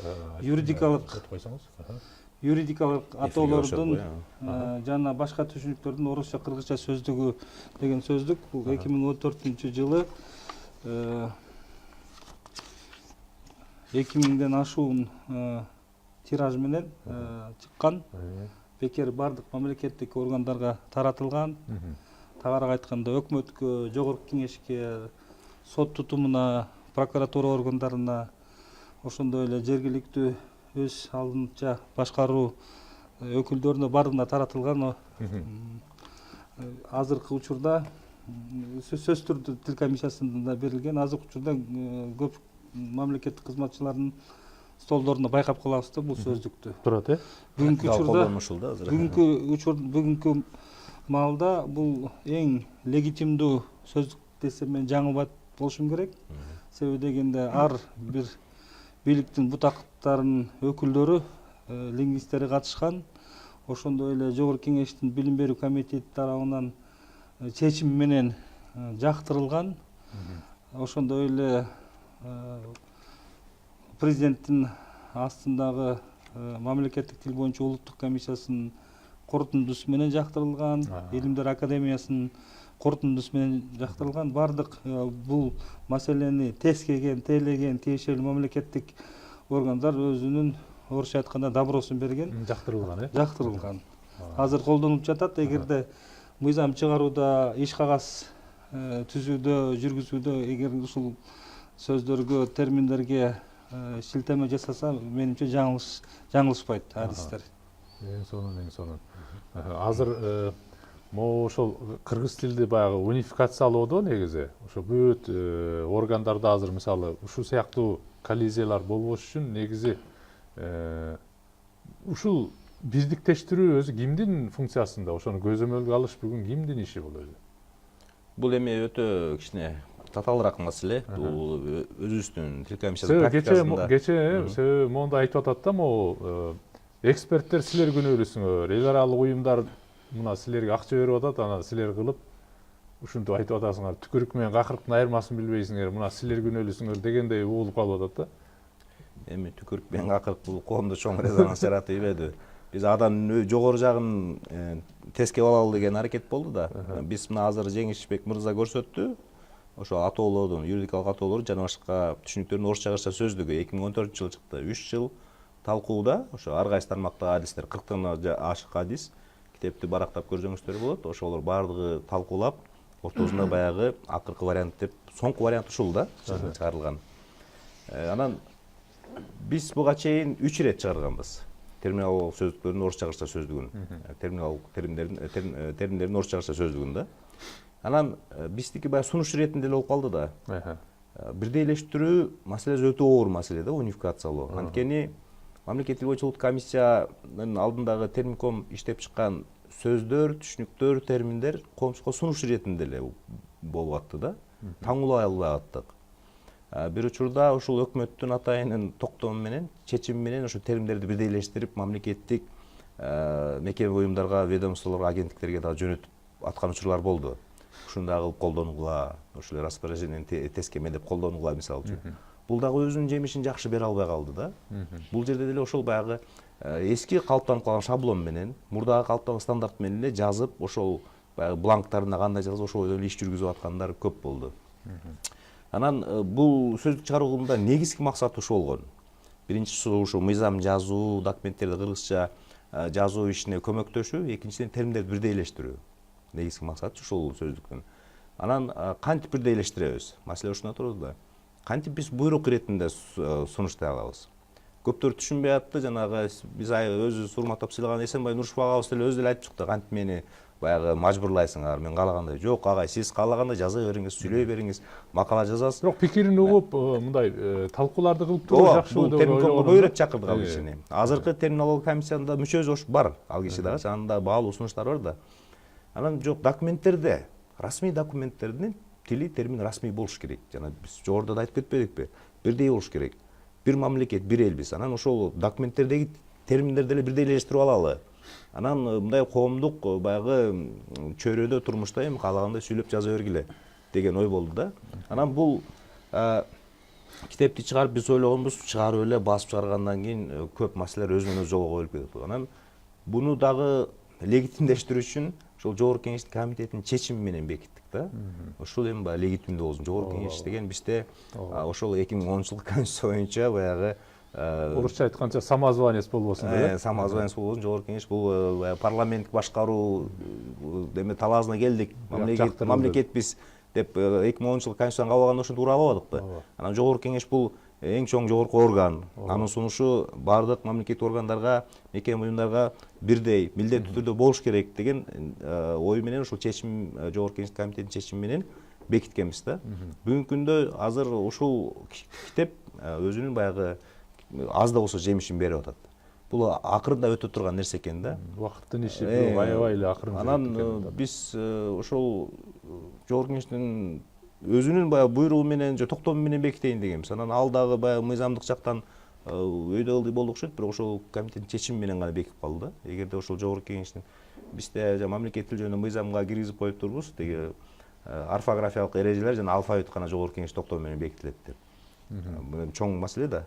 Юридикалык атоолордун жана башка түшүнүктөрдүн орусча, кыргызча сөздүгү деген сөздүк. Бул 2014 жылы 2000ден ашуун тираж менен чыккан. Бекер бардык мамлекеттик органдарга таратылган. Тагыраак айтканда өкмөткө, жогорку кеңешке, сот тутумуна, прокуратура органдарына, ошондой эле жергиликтүү өз алдынча башкаруу өкүлдөрүнө бардыгына таратылган. Азыркы учурда сөзсүз түрдө тил комиссиясында берилген. Азыркы учурда көп мамлекеттик кызматчылардын столдоруна байкап калабыз да бул сөздүктү. Турат, Бүгүнкү маалда бул эң легитимдүү сөздүк десем мен жаңылбайт болушум керек. Себеби дегенде ар бир бийликтин бутактарынын өкүлдөрү, лингвисттери катышкан. Ошондой эле жогорку кеңештин билим берүү комитети тарабынан чечим менен жактырылган. Ошондой эле президенттин астындагы мамлекеттик тил боюнча улуттук комиссиясынын корутундусу менен жактырылган, Илимдер академиясынын корутундусу менен жактырылган. Бардык бул маселени тескеген, тейлеген тиешелүү мамлекеттик органдар өзүнүн орусча айтканда добросун берген. Жактырылган. Азыр колдонулуп жатат. Эгерде мыйзам чыгарууда, иш кагаз түзүүдө, жүргүзүүдө эгер ушул сөздөргө, терминдерге шилтеме жасаса, менимче жаңылышпайт адистер. Эң сонун. Азыр могу ошол кыргыз тилди баягы унификациялоодо негизи ошо бүт органдарда азыр мисалы ушул сыяктуу коллизиялар болбош үчүн негизи ушул бирдиктештирүү өзү кимдин функциясында? Ошону көзөмөлгө алыш бүгүн кимдин иши бул өзү? Бул эми өтө кичине татаалыраак маселе. Бул өзүбүздүн тил комиссиясынын практикасында. Кечээ монда айтып атат да, могу эксперттер силер күнөөлүүсүңөр, эл аралык уюмдар мына силерге акча берип атат, анан силер кылып ушинтип айтып атасыңар, түкүрүк менен какырыктын айырмасын билбейсиңер, мына силер күнөөлүүсүңөр дегендей угулуп калып атат да. Эми түкүрүк менен какырык бул коомдо чоң резонанс жаратып ийбеди. Биз адамдын жогору жагын тескеп алалы деген аракет болду да. Биз мына азыр Жеңишбек мырза көрсөттү. Ошо атоолордун, юридикалык атоолор жана башка түшүнүктөрдүн орусча кыргызча сөздүгү 2014 жылы чыкты. 3 жыл талкууда ошо ар кайсы тармактагы адистер 40тан ашык адис китепти барактап көрсөңүздөр болот. Ошолор баардыгы талкуулап, ортосунда баягы акыркы вариант деп, соңку вариант ушул да чыгарылган. Анан биз буга чейин 3 ирет чыгарганбыз. Терминологиялык сөздүктөрдүн орусча кыргызча сөздүгүн, терминологиялык терминдердин орусча кыргызча сөздүгүн да. Анан биздики баягы сунуш иретинде эле болуп калды да. Бирдейлештирүү маселеси өтө оор маселе да, унификациялоо. Анткени мамлекеттик ой чогулук комиссиянын алдындагы терминком иштеп чыккан сөздөр, түшүнүктөр, терминдер коомчулукка сунуш иретинде эле болуп атты да. Таңуулай албай аттык. Бир учурда ушул өкмөттүн атайынын токтому менен, чечими менен ошо терминдерди бирдейлештирип мамлекеттик мекеме уюмдарга, ведомстволорго, агенттиктерге дагы жөнөтүп аткан учурлар болду. Ушундай кылып колдонугула, ошол распоряжение тескеме деп колдонугула мисалы үчүн. Бул дагы өзүнүн жемишин жакшы бере албай калды да. Бул жерде деле ошол баягы эски калыптанып калган шаблон менен, мурдагы калыптанган стандарт менен эле жазып, ошол баягы бланктарына кандай жазып, ошол эле иш жүргүзүп аткандар көп болду. Анан бул сөздүк чыгаруунда негизги максаты ушул болгон. Биринчиси ушул мыйзам жазуу, документтерди кыргызча жазуу ишине көмөктөшүү, экинчиден терминдерди бирдейлештирүү. Негизги максаты ушул сөздүктүн. Анан кантип бирдейлештиребиз? Маселе ушунда турат да. Кантип биз буйрук иретинде сунуштай алабыз? Көптөр түшүнбөй атты, жанагы биз өзүбүз урматтап сыйлаган Эсенбай Нурушбек агабыз деле өзү эле айтып чыкты, кантип мени баягы мажбурлайсыңар, мен каалагандай. Жок, агай, сиз каалагандай жаза бериңиз, сүйлөй бериңиз, макала жазасыз. Бирок пикирин угуп, мындай талкууларды кылып туруу жакшы болот. Бул терминкомго көбүрөөк чакырдык ал кишини. Азыркы терминология комиссиясында мүчөсү бар ал киши дагы, анында баалуу сунуштар бар да. Анан жок, документтерде, расмий документтердин тили, термин расмий болуш керек. Жана биз жогоруда да айтып кетпедикпи? Бирдей болуш керек. Бир мамлекет, бир элбиз. Анан ошол документтердеги терминдерди эле бирдейлештирип алалы. Анан мындай коомдук баягы чөйрөдө турмушта эми каалагандай сүйлөп жаза бергиле деген ой болду да. Анан бул китепти чыгарып биз ойлогонбуз, чыгарып эле басып чыгаргандан кийин көп маселелер өзүнөн өзү жолго коюлуп кетет. Анан буну дагы легитимдештирүү үчүн ошол жогорку кеңештин комитетинин чечими менен бекиттик да. Ошол эми баягы легитимдүү болсун. Жогорку кеңеш деген бизде ошол 2010 жылкы конституция боюнча баягы орусча айтканча самозванец болбосун деп. Самозванец болбосун. Жогорку кеңеш бул парламенттик башкаруу эме талаасына келдик. Мамлекет биз деп 2010 жылкы конституцияны кабыл алганда ошентип уралабадыкпы. Анан жогорку кеңеш бул эң чоң жогорку орган. Анын сунушу бардык мамлекеттик органдарга, мекеме уюмдарга бирдей, милдеттүү түрдө болуш керек деген ой менен ошол чечим, жогорку кеңештин комитетинин чечими менен бекиткенбиз да. Бүгүнкү күндө азыр ушул китеп өзүнүн баягы аз да болсо жемишин берип атат. Бул акырында өтө турган нерсе экен да. Убакыттын иши, аябай эле акырын. Анан биз ошол жогорку кеңештин өзүнүн баягы буйругу менен же токтому менен бекитейин дегенбиз. Анан ал дагы баягы мыйзамдык жактан өйдө ылдый болду окшойт, бирок ошол комитеттин чечими менен гана бекип калды да. Эгерде ошол жогорку кеңештин бизде мамлекеттик тил жөнүндө мыйзамга киргизип коюп турбуз, деги орфографиялык эрежелер жана алфавит гана жогорку кеңеш токтому менен бекитилет деп. Бул чоң маселе да.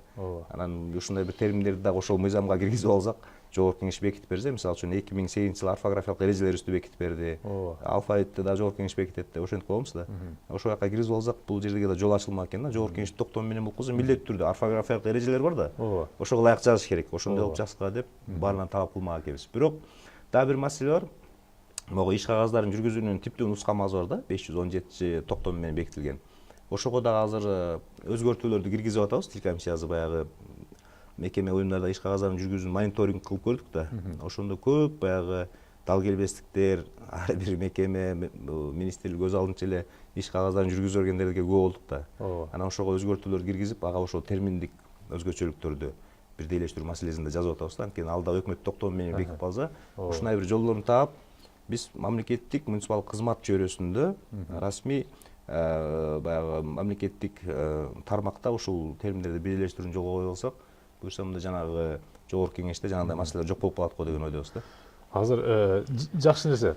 Анан ушундай бир терминдерди дагы ошол мыйзамга киргизип алсак, жогорку кеңеш бекитип берсе, мисалы үчүн 2008 жылы орфографиялык эрежелерибизди бекитип берди. Алфавитти да жогорку кеңеш бекитет деп ошентип коебуз да. Ошол жака киргизип алсак, бул жерге да жол ачылмак экен да. Жогорку кеңеш токтому менен болуп калса, милдеттүү түрдө орфографиялык эрежелер бар да. Ошого ылайык жазыш керек. Ошондой болуп жазса деп баарынан талап кылмак экенбиз. Бирок дагы бир маселе бар. Могу иш кагаздарын жүргүзүүнүн типтүү нускамасы бар да, 517 токтому менен бекитилген. Ошого дагы азыр өзгөртүүлөрдү киргизип атабыз. Тил комиссиясы баягы мекеме уюмдарда иш кагаздарын жүргүзүүнүн мониторинг кылып көрдүк да. Ошондо көп баягы дал келбестиктер, ар бир мекеме, министрлик өз алдынча эле иш кагаздарын жүргүзө бергендерге күбө болдук да. Анан ошого өзгөртүүлөр киргизип, ага ошол терминдик өзгөчөлүктөрдү бирдейлештирүү маселесин да жазып атабыз да. Анткени алда өкмөт токтому менен бекип калса, ушундай бир жолдорун таап, биз мамлекеттик муниципалдык кызмат чөйрөсүндө расмий баягы мамлекеттик тармакта ушул терминдерди бирдейлештирүүнү жолго кое алсак, буюрса мында жанагы жогорку кеңеште жанагындай маселелер жок болуп калат го деген ойдобуз да. азыр жакшы нерсе.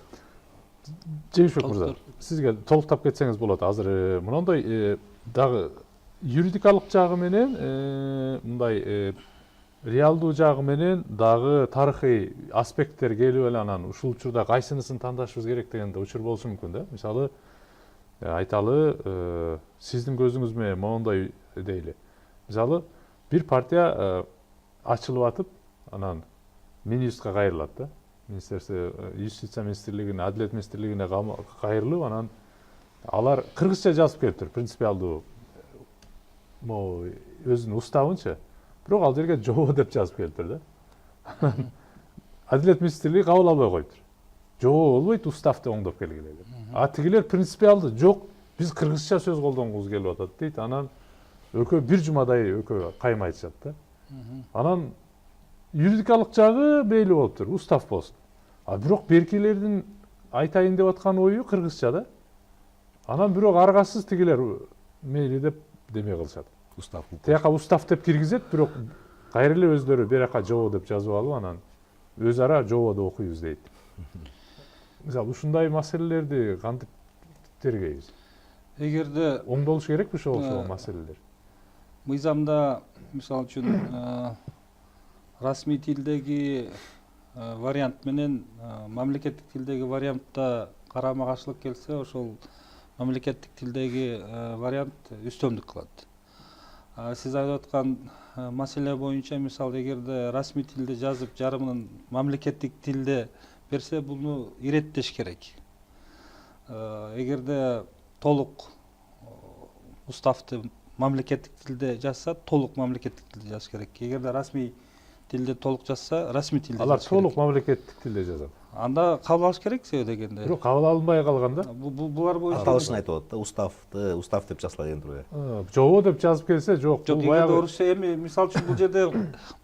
Жеңишбек мырза, сизге толуктап кетсеңиз болот. Азыр мындай дагы юридикалык жагы менен мындай реалдуу жагы менен дагы тарыхый аспекттер келип эле анан ушул учурда кайсынысын тандашыбыз керек деген учур болушу мүмкүн да. Мисалы айталы сиздин көзүңүз менен моундай дейли. Мисалы бир партия ачылып атып, анан Минюстка кайрылат да. Министерство юстиция министрлигине, Адилет министрлигине кайрылып, анан алар кыргызча жазып келиптир, принципиалдуу могу өзүнүн уставынчы. Бирок ал жерге жобо деп жазып келиптир да. Адилет министрлиги кабыл албай коюптур. Жобо болбойт, уставды оңдоп келгиле деп. А тигилер принципиалдуу, жок, биз кыргызча сөз колдонгубуз келип атат дейт. Анан экөө бир жумадай экөө кайма айтышат да. Анан юридикалык жагы мейли болуптур, устав болсун. А бирок беркилердин айтайын деп аткан ою кыргызча да. Анан бирок аргасыз тигилер мейли деп деме кылышат. Устав. Тияка устав деп киргизет, бирок кайра эле өздөрү берака жобо деп жазып алып, анан өз ара жободу окуйбуз дейт. Мисалы ушундай маселелерди кантип тергейбиз? Эгерде Оңдолуш керекпи ошол маселелер? мыйзамда мисалы үчүн расмий тилдеги вариант менен мамлекеттик тилдеги вариантта карама каршылык келсе, ошол мамлекеттик тилдеги вариант үстөмдүк кылат. Сиз айтып аткан маселе боюнча, мисалы эгерде расмий тилде жазып, жарымын мамлекеттик тилде берсе, буну иреттеш керек. Эгерде толук уставды мамлекеттик тилде жазса, толук мамлекеттик тилде жазыш керек. Эгерде расмий тилде толук жазса, расмий тилде Алар жазыш керек. толук мамлекеттик тилде жазат. Анда кабыл алыш керек себеби дегенде. Бирок кабыл алынбай калганда Булар боюнча Аталышын айтып атат да, устав деп жазыла деген турбу. жобо деп жазып келсе, жок, жок, бул баягы орусча эми мисалы үчүн бул жерде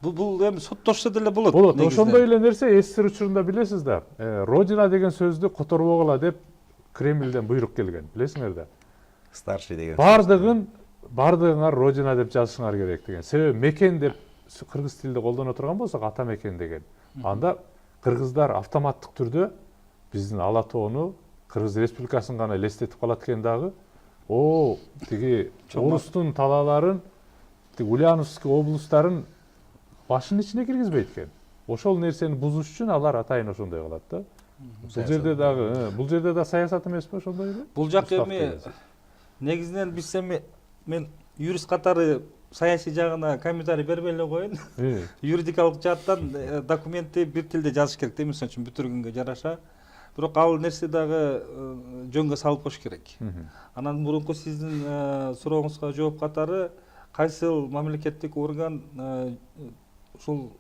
бул эми соттошсо деле болот. болот. негизинен. Ошондой эле нерсе СССР учурунда билесиз да. Родина деген сөздү которбогула деп Кремльден буйрук келген, билесиңер да. Старший деген. Бардыгыңар Родина деп жазышыңар керек деген. Себеби мекен деп кыргыз тилинде колдоно турган болсок, ата мекен деген. Анда кыргыздар автоматтык түрдө биздин ала тоону, Кыргыз Республикасын гана элестетип калат экен дагы. Тиги орустун талааларын, тиги Ульяновский облустарын башынын ичине киргизбейт экен. Ошол нерсени бузуш үчүн алар атайын ошондой кылат да. Бул жерде да саясат эмеспи ошондой эле? Бул жак эми негизинен биз эми мен юрист катары саясий жагына комментарий бербей эле коеюн. Юридикалык жааттан документти бир тилде жазыш керек да, мисалы үчүн бүтүргөнгө жараша. Бирок ал нерсе дагы жөнгө салып коюш керек. Анан мурунку сиздин сурооңузга жооп катары, кайсыл мамлекеттик орган ушул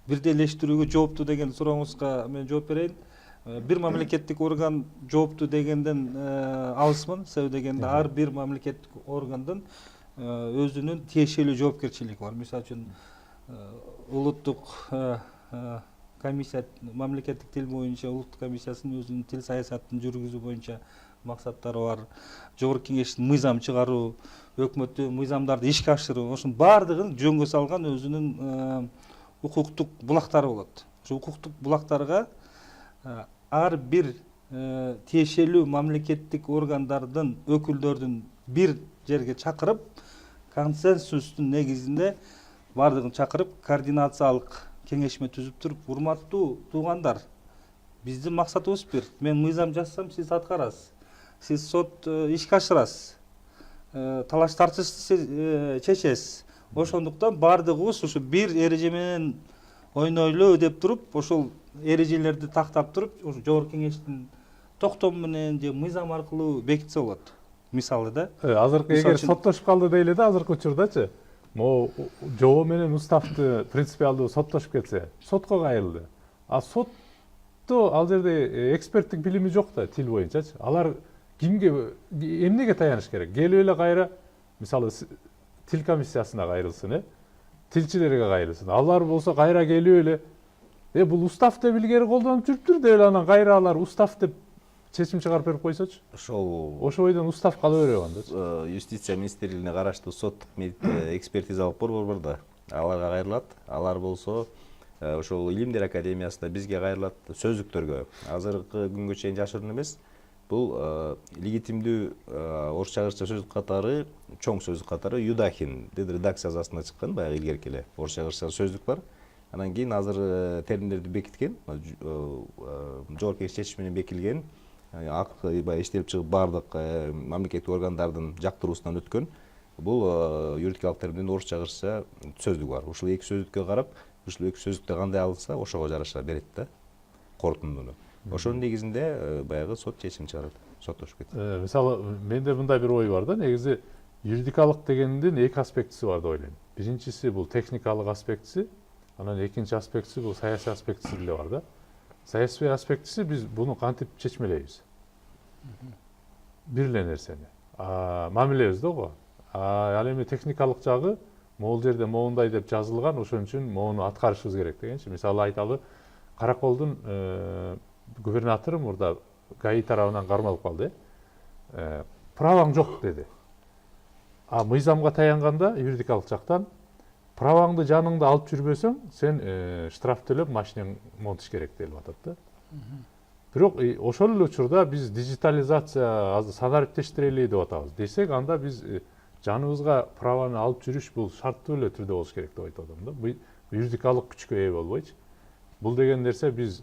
бирдейлештирүүгө жооптуу деген сурооңузга мен жооп берейин. Бир мамлекеттик орган жооптуу дегенден алысмын. Себеби дегенде ар бир мамлекеттик органдын өзүнүн тиешелүү жоопкерчилиги бар. Мисалы үчүн улуттук комиссия, мамлекеттик тил боюнча улуттук комиссиясынын өзүнүн тил саясатын жүргүзүү боюнча максаттары бар. Жогорку кеңештин мыйзам чыгаруу, өкмөттүн мыйзамдарды ишке ашыруу, ошонун баардыгын жөнгө салган өзүнүн укуктук булактары болот. Ошол укуктук булактарга ар бир тиешелүү мамлекеттик органдардын өкүлдөрдүн бир жерге чакырып, консенсустун негизинде баардыгын чакырып, координациялык кеңешме түзүп туруп, урматтуу туугандар, биздин максатыбыз бир. Мен мыйзам жазсам, сиз аткарасыз. Сиз сот ишке ашырасыз. Талаш тартышты чечесиз. Ошондуктан баардыгыбыз ушу бир эреже менен ойнойлу деп туруп, ошол эрежелерди тактап туруп, ушу жогорку кеңештин токтому менен же мыйзам аркылуу бекитсе болот. Мисалы да. Азыркы эгер соттошуп калды дейле да, азыркы учурдачы, могу жобо менен уставды принципиалдуу соттошуп кетсе, сотко кайрылды. А сотто ал жерде эксперттик билими жок да, тил боюнчачы. Алар кимге, эмнеге таяныш керек? Келип эле кайра, мисалы тил комиссиясына кайрылсын, тилчилерге кайрылсын. Алар болсо кайра келип эле, бул устав деп илгери колдонуп жүрүптүр деп эле анан кайра алар устав деп чечим чыгарып берип койсочу. Ошол бойдон устав кала берип анда. Юстиция министрлигине караштуу соттук экспертизалык борбор бар да. Аларга кайрылат. Алар болсо ошол илимдер академиясында бизге кайрылат сөздүктөргө азыркы күнгө чейин жашыруун эмес бул легитимдүү орусча кыргызча сөздүк катары чоң сөздүк катары Юдахин редакциясында чыккан баягы илгерки эле орусча кыргызча сөздүк бар. Анан кийин азыр терминдерди бекиткен жогорку кеңеш чечими менен бекитилген баягы иштелип чыгып баардык мамлекеттик органдардын жактыруусунан өткөн бул юридикалык терминдин орусча кыргызча сөздүгү бар. Ушул эки сөздүккө карап ушул эки сөздүктө кандай алынса ошого жараша берет да корутундуну. Ошонун негизинде баягы сот чечим чыгарат, соттошуп кетет. Мисалы менде мындай бир ой бар да, негизи юридикалык дегендин эки аспектиси бар деп ойлойм. Биринчиси бул техникалык аспектиси, анан экинчи аспектиси бул саясий аспектиси деле бар да. Саясий аспектиси биз буну кантип чечмелейбиз? Бир эле нерсени. Мамилебиз да го. Ал эми техникалык жагы могул жерде моундай деп жазылган, ошон үчүн моуну аткарышыбыз керек дегенчи. Мисалы айталы, Караколдун губернатору мурда ГАИ тарабынан кармалып калды. Праваң жок деди. Мыйзамга таянганда юридикалык жактан праваңды жаныңда алып жүрбөсөң, сен штраф төлөп машинең монтиш керек делип атат да. Бирок ошол эле учурда биз диджитализация азыр санариптештирели деп атабыз. Десек, анда биз жаныбызга праваны алып жүрүш бул шарттуу эле түрдө болуш керек деп айтып атам да. Юридикалык күчкө ээ болбойчу. Бул деген нерсе биз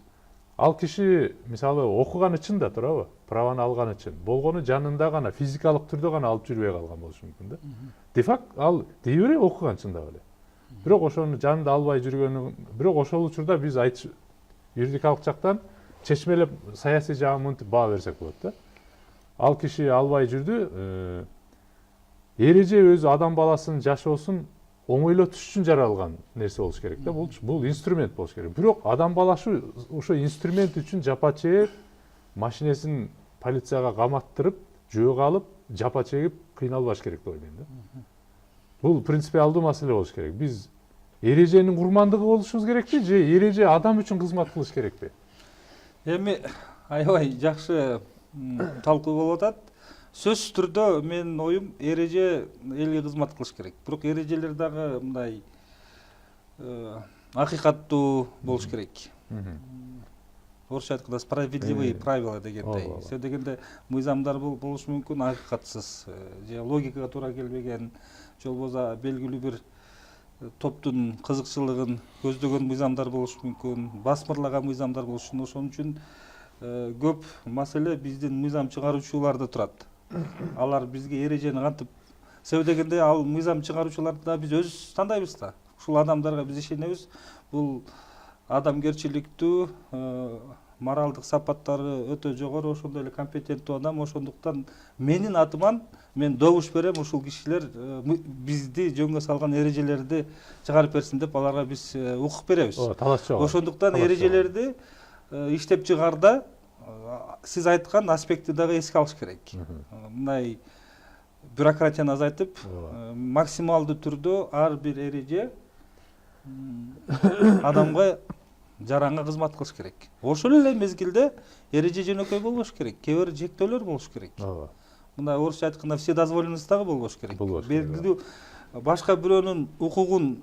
ал киши мисалы окуган үчүн да туурабы? Праваны алган үчүн. Болгону жанында гана физикалык түрдө гана алып жүрбөй калган болушу мүмкүн да. Дефакт ал дей бере окуган чындап эле. Бирок ошону жанында албай жүргөнү, бирок ошол учурда биз юридикалык жактан чечмелеп саясий жагын мынтип баа берсек болот да. Ал киши албай жүрдү. Эреже өзү адам баласынын жашоосун оңойлотуш үчүн жаралган нерсе болуш керек да. Бул инструмент болуш керек. Бирок адам баласы ошо инструмент үчүн жапа чегип, машинесин полицияга каматтырып, жөө алып, жапа чегип кыйналбаш керек деп ойлойм да. Бул принципиалдуу маселе болуш керек. Биз эреженин курмандыгы болушубуз керекпи же эреже адам үчүн кызмат кылыш керекпи? Эми аябай жакшы талкуу болуп атат. Сөзсүз түрдө менин оюм эреже элге кызмат кылыш керек. Бирок эрежелер дагы мындай акыйкаттуу болуш керек. Орусча айтканда справедливые правила дегендей. Се дегенде мыйзамдар болушу мүмкүн акыйкатсыз, же логикага туура келбеген, же болбосо белгилүү бир топтун кызыкчылыгын көздөгөн мыйзамдар болушу мүмкүн, басмырлаган мыйзамдар болушу мүмкүн. Ошон үчүн көп маселе биздин мыйзам чыгаруучуларда турат. Алар бизге эрежени кантип себеп дегенде ал мыйзам чыгаруучуларды да биз өзүбүз тандайбыз да. Ушул адамдарга биз ишенебиз. Бул адамгерчиликтүү, моралдык сапаттары өтө жогору, ошондой эле компетенттүү адам. Ошондуктан менин атыман мен добуш берем, ушул кишилер бизди жөнгө салган эрежелерди чыгарып берсин деп аларга биз укук беребиз. Ошондуктан эрежелерди иштеп чыгаарда сиз айткан аспектти дагы эске алыш керек. Мындай бюрократияны азайтып, максималдуу түрдө ар бир эреже адамга жаранга кызмат кылыш керек. Ошол эле мезгилде эреже жөнөкөй болбош керек. Кээ бир жектөөлөр болуш керек. Мындай орусча айтканда вседозволенность дагы болбош керек. Белгилүү башка бирөөнүн укугун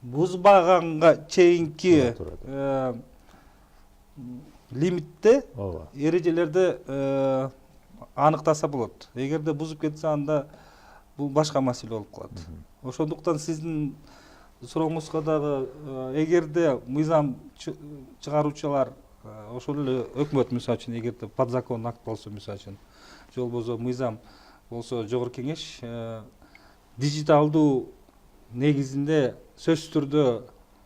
бузбаганга чейинки лимитте эрежелерди аныктаса болот. Эгерде бузуп кетсе, анда бул башка маселе болуп калат. Ошондуктан сиздин сурооңузга дагы эгерде мыйзам чыгаруучулар ошол эле өкмөт мисалы үчүн эгерде подзакон акт болсо мисалы үчүн же болбосо мыйзам болсо жогорку кеңеш дижиталдуу негизинде сөзсүз түрдө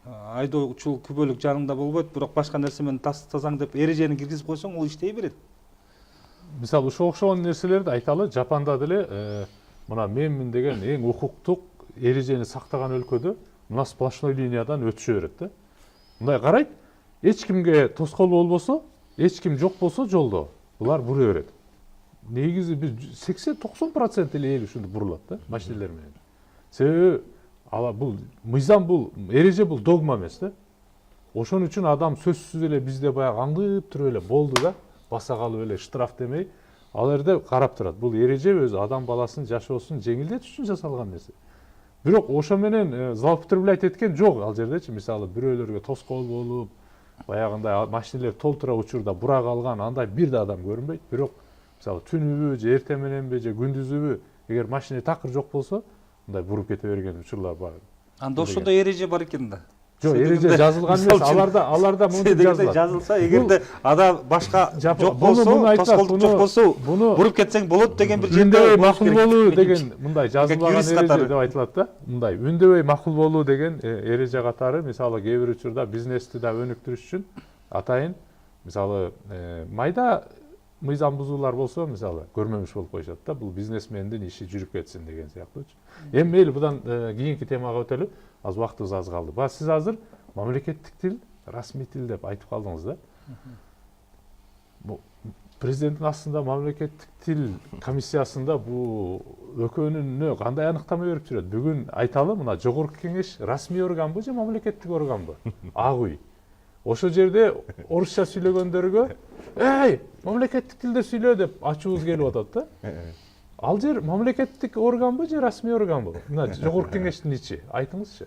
айдоочул күбөлүк жанында болбойт, бирок башка нерсе менен тастасаң деп эрежени киргизип койсоң, ал иштей берет. Мисалы ушул окшогон нерселерди айталы, Жапанда деле мына менмин деген эң укуктук эрежени сактаган өлкөдө мына сплошной линиядан өтүшө берет да. Мындай карайт, эч кимге тоскоол болбосо, эч ким жок болсо жолдо, булар бура берет. Негизи биз 80-90% эле эл ушинтип бурулат да, машинелер менен. Себеби бул мыйзам, бул эреже, бул догма эмес да. Ошон үчүн адам сөзсүз эле бизде баягы аңдып туруп эле болду да, баса калып эле штраф демей, ал жерде карап турат. Бул эреже өзү адам баласынын жашоосун жеңилдетиш үчүн жасалган нерсе. бирок ошо менен злоупотреблять эткен жок ал жердечи. Мисалы бирөөлөргө тоскоол болуп, баягындай машинелер толтура учурда бура калган андай бир да адам көрүнбөйт. Бирок мисалы түнүбү же эртең мененби же күндүзүбү эгер машина такыр жок болсо, мындай буруп кете берген учурлар бар. Анда ошондой эреже бар экен да. Жок, эреже жазылган эмес. Аларда мынтип жазылат. Жазылса, эгерде ада башка жок болсо, тоскоолдук жок болсо, буруп кетсең болот деген бир үндөбөй макул болуу деген мындай жазылган эреже деп айтылат да. Мындай үндөбөй макул болуу деген эреже катары, мисалы кээ бир учурда бизнести да өнүктүрүш үчүн атайын мисалы майда мыйзам бузуулар болсо, мисалы көрмөмүш болуп коюшат да. Бул бизнесмендин иши жүрүп кетсин деген сыяктуучу. Эми мейли будан кийинки темага өтөлү. Аз убактыбыз аз калды. Сиз азыр мамлекеттик тил, расмий тил деп айтып калдыңыз да. Президенттин астында мамлекеттик тил комиссиясында бул экөөнүнө кандай аныктама берип жүрөт? Бүгүн айталы, мына жогорку кеңеш расмий органбы же мамлекеттик органбы? Ак үй. Ошол жерде орусча сүйлөгөндөргө мамлекеттик тилде сүйлөө деп ачуубуз келип атат да. Ал жер мамлекеттик органбы же расмий органбы? Мына жогорку кеңештин ичи. Айтыңызчы.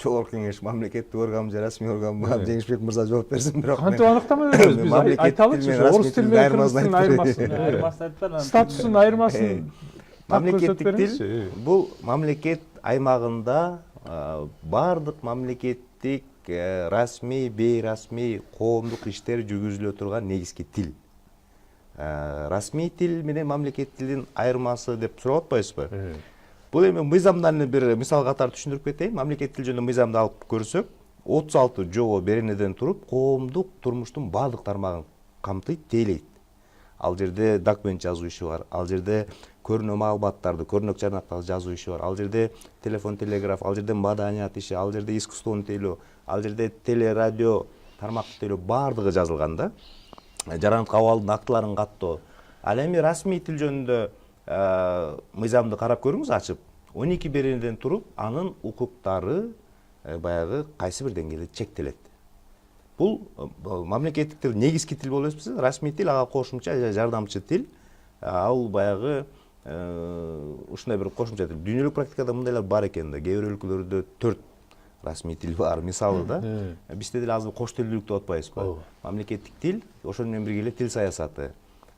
Жогорку кеңеш мамлекеттик органбы же расмий органбы? Жеңишбек мырза жооп берсин, бирок кантип аныктама беребиз биз? Айталычы, орус тили менен кыргыз тилинин айырмасын. Айырмасын Статусун айырмасын. Мамлекеттик тил бул мамлекет аймагында бардык мамлекеттик расмий, бейрасмий коомдук иштер жүргүзүлө турган негизги тил. Расмий тил менен мамлекеттик тилдин айырмасы деп сурап атпайсызбы? Бул эми мыйзамдан бир мисал катары түшүндүрүп кетейин. Мамлекеттик тил жөнүндө мыйзамды алып көрсөк, 36 жобо беренеден туруп коомдук турмуштун баардык тармагын камтыйт, тейлейт. Ал жерде документ жазуу иши бар, ал жерде көрүнө маалыматтарды, көрүнөк жарнактарды жазуу иши бар, ал жерде телефон, телеграф, ал жерде маданият иши, ал жерде искусствону тейлөө, ал жерде телерадио тармакты тейлөө баардыгы жазылган да. Жарандык абалдын актыларын каттоо. Ал эми расмий тил жөнүндө мыйзамды карап көрүңүз, ачып. 12 беренеден туруп, анын укуктары баягы кайсы бир деңгээлде чектелет. Бул мамлекеттик тил негизги тил болуп эсептелет, расмий тил ага кошумча жардамчы тил. Ал баягы ушундай бир кошумча тил. Дүйнөлүк практикада мындайлар бар экен да. Кээ бир өлкөлөрдө 4 расмий тил бар. Мисалы да, бизде деле азыр кош тилдүүлүк деп атпайбызбы? Мамлекеттик тил, ошол менен бирге эле тил саясаты.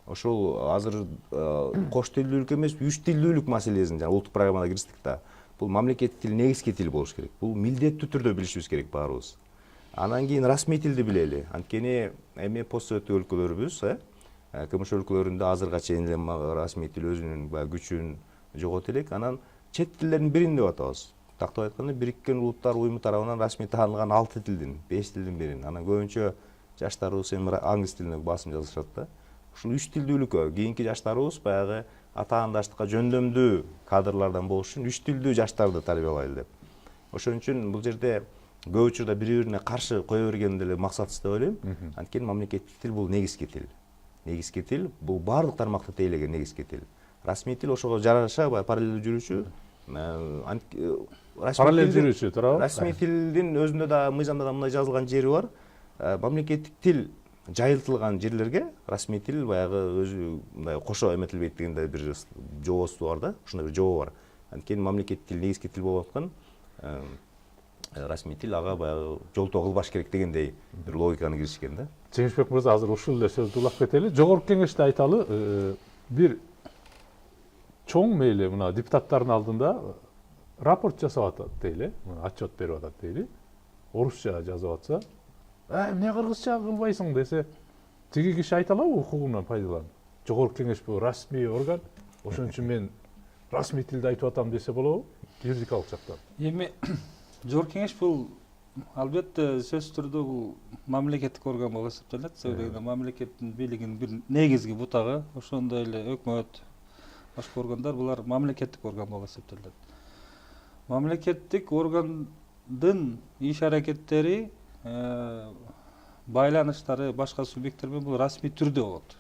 Ошол азыр кош тилдүүлүк эмес, 3 тилдүүлүк маселесин жана улуттук программага киргиздик да. Бул мамлекеттик тил негизги тил болуш керек. Бул милдеттүү түрдө билишибиз керек баарыбыз. Анан кийин расмий тилди билели. Анткени эми постсоветтик өлкөлөрүбүз, КМШ өлкөлөрүндө азырга чейин эле расмий тил өзүнүн күчүн жоготуп элек. Анан чет тилдердин бирин деп атабыз. Тактап айтканда, Бириккен Улуттар уюму тарабынан расмий таанылган 6 тилдин, 5 тилдин бирин. Анан көбүнчө жаштарыбыз эми англис тилине басым жазышат да. Ушул 3 тилдүүлүккө кийинки жаштарыбыз баягы ата-андаштыкка жөндөмдүү кадрлардан болуш үчүн 3 тилдүү жаштарды тарбиялайлы деп. Ошон үчүн бул жерде көп учурда бири-бирине каршы кое берген деле максатсыз деп ойлойм. Анткени мамлекеттик тил бул негизги тил. Негизги тил бул баардык тармакты тейлеген негизги тил. Расмий тил ошого жараша параллелдүү жүрүүчү. Параллел жүрүүчү, туурабы? Расмий тилдин өзүндө да мыйзамда да мындай жазылган жери бар. Мамлекеттик тил жайылтылган жерлерге расмий тил баягы өзү мындай кошо эметилбейт дегенде бир жобосу бар да, ушундай бир жобо бар. Анткени мамлекеттик тил негизги тил болуп аткан, расмий тил ага баягы жолтоо кылбаш керек дегендей бир логиканы киришкен да. Жеңишбек мырза, азыр ушул эле сөздү улап кетели. Жогорку кеңеште айталы, бир чоң мейли мына депутаттардын алдында рапорт жасап атат дейли, отчет берип атат дейли. Орусча жазып атса, эмне кыргызча кылбайсың десе, тиги киши айта алабы укугунан пайдаланып? Жогорку кеңеш бул расмий орган, ошон үчүн мен расмий тилде айтып атам десе болобу? Юридикалык жактан. Эми жогорку кеңеш бул албетте сөзсүз түрдө бул мамлекеттик орган болуп эсептелет. Себеби мамлекеттин бийлигинин бир негизги бутагы, ошондой эле өкмөт, башка органдар булар мамлекеттик орган болуп эсептелет. Мамлекеттик органдын иш аракеттери, байланыштары башка субъекттер менен бул расмий түрдө болот.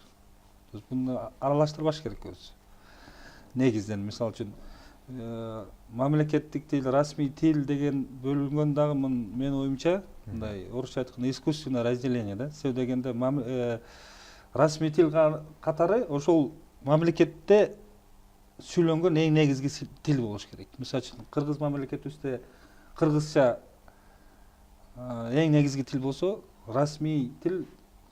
Буну аралаштырбаш керек өзү. Негизден, мисалы үчүн, мамлекеттик тил, расмий тил деген бөлүнгөн дагы менин оюмча, мындай орусча айтканда искусственное разделение да. Себеби дегенде расмий тил катары ошол мамлекетте сүйлөнгөн эң негизги тил болуш керек. Мисалы үчүн кыргыз мамлекетибизде кыргызча эң негизги тил болсо, расмий тил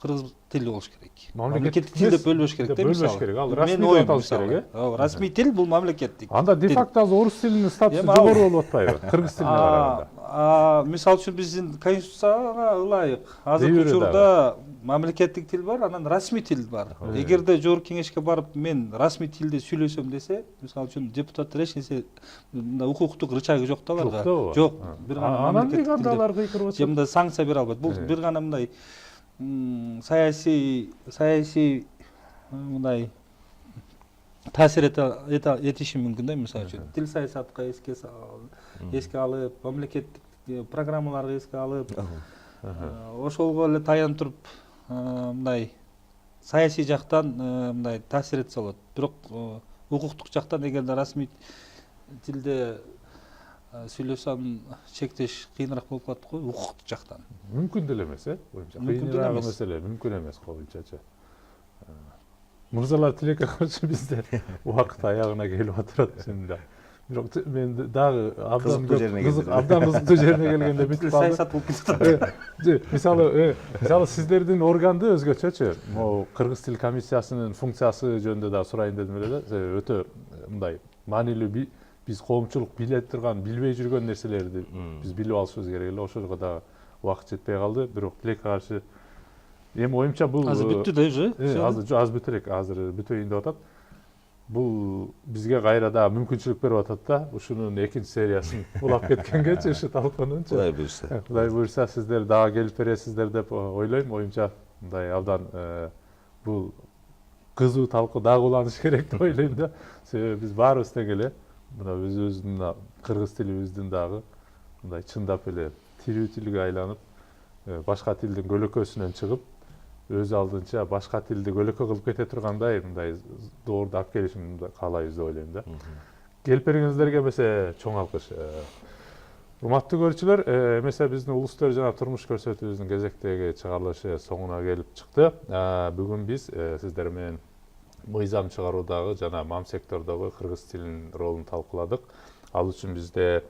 кыргыз тили болуш керек. Мамлекеттик тил деп бөлбөш керек да, бөлбөш керек. Ал расмий деп аталыш керек, э? Расмий тил бул мамлекеттик. Анда де факто азыр орус тилинин статусу жогору болуп атпайбы? Кыргыз тилине караганда. Мисалы үчүн биздин конституцияга ылайык азыркы учурда мамлекеттик тил бар, анан расмий тил бар. Эгерде жогорку кеңешке барып мен расмий тилде сүйлөсөм десе, мисалы үчүн депутаттар эч нерсе укуктук рычагы жок да аларга. Жок. Бир гана анан эмнеге алар кыйкырып атышат? Же мындай санкция бере албайт. Бул бир гана мындай саясий мындай таасир этиши мүмкүн да, мисалы үчүн тил саясатка эске алып, мамлекеттик программаларга эске алып, ошолго эле таяна туруп мындай саясий жактан мындай таасир этсе болот. Бирок укуктук жактан эгерде расмий тилде сүйлөсөм чектеш кыйыныраак болуп калат го, укуктук жактан. Мүмкүн деле эмес, боюмча. Кыйыныраак маселе мүмкүн эмес коюнчачы. Мырзалар тилекке каршы бизде убакыт аягына келип атат чынында. Бирок мен дагы абдан кызыктуу жерине келгенде бүтүп калды. Саясат болуп кетет. Мисалы сиздердин органды өзгөчөчү. Могу кыргыз тил комиссиясынын функциясы жөнүндө да сурайын дедим эле да. Өтө мындай маанилүү, биз коомчулук биле турган, билбей жүргөн нерселерди биз билип алышыбыз керек эле. Ошого да убакыт жетпей калды. Бирок тилекке каршы эми оюмча бул азыр бүттү да уже. Азыр бүтө элек, азыр бүтөйүн деп атат. Бул бизге кайра да мүмкүнчүлүк берип атат да, ушунун экинчи сериясын улап кеткенгечи ушу талкуунунчу. Кудай буйрса. Кудай буйрса сиздер дагы келип бересиздер деп ойлойм. Оюмча мындай абдан бул кызуу талкуу дагы уланыш керек деп ойлойм да. Себеби биз баарыбыз тең эле мына өзүбүздүн кыргыз тилибиздин дагы мындай чындап эле тирүү тилге айланып, башка тилдин көлөкөсүнөн чыгып, өз алдынча башка тилди көлөкө кылып кете тургандай мындай доорду алып келишимди каалайбыз деп ойлойм да. Келип бергениңиздерге эмесе чоң алкыш. Урматтуу көрүүчүлөр, эмесе биздин улус төр жана турмуш көрсөтүүбүздүн кезектеги чыгарылышы соңуна келип чыкты. Бүгүн биз сиздер менен мыйзам чыгаруудагы жана мам сектордогу кыргыз тилинин ролун талкууладык. Ал үчүн бизде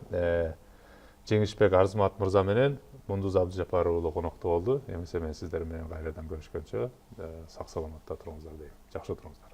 Жеңишбек Арзымат мырза менен Мундуз Абдыжапар уулу конокто болду. Эмесе мен сиздер менен кайрадан көрүшкөнчө сак саламатта туруңуздар дейм. Жакшы туруңуздар.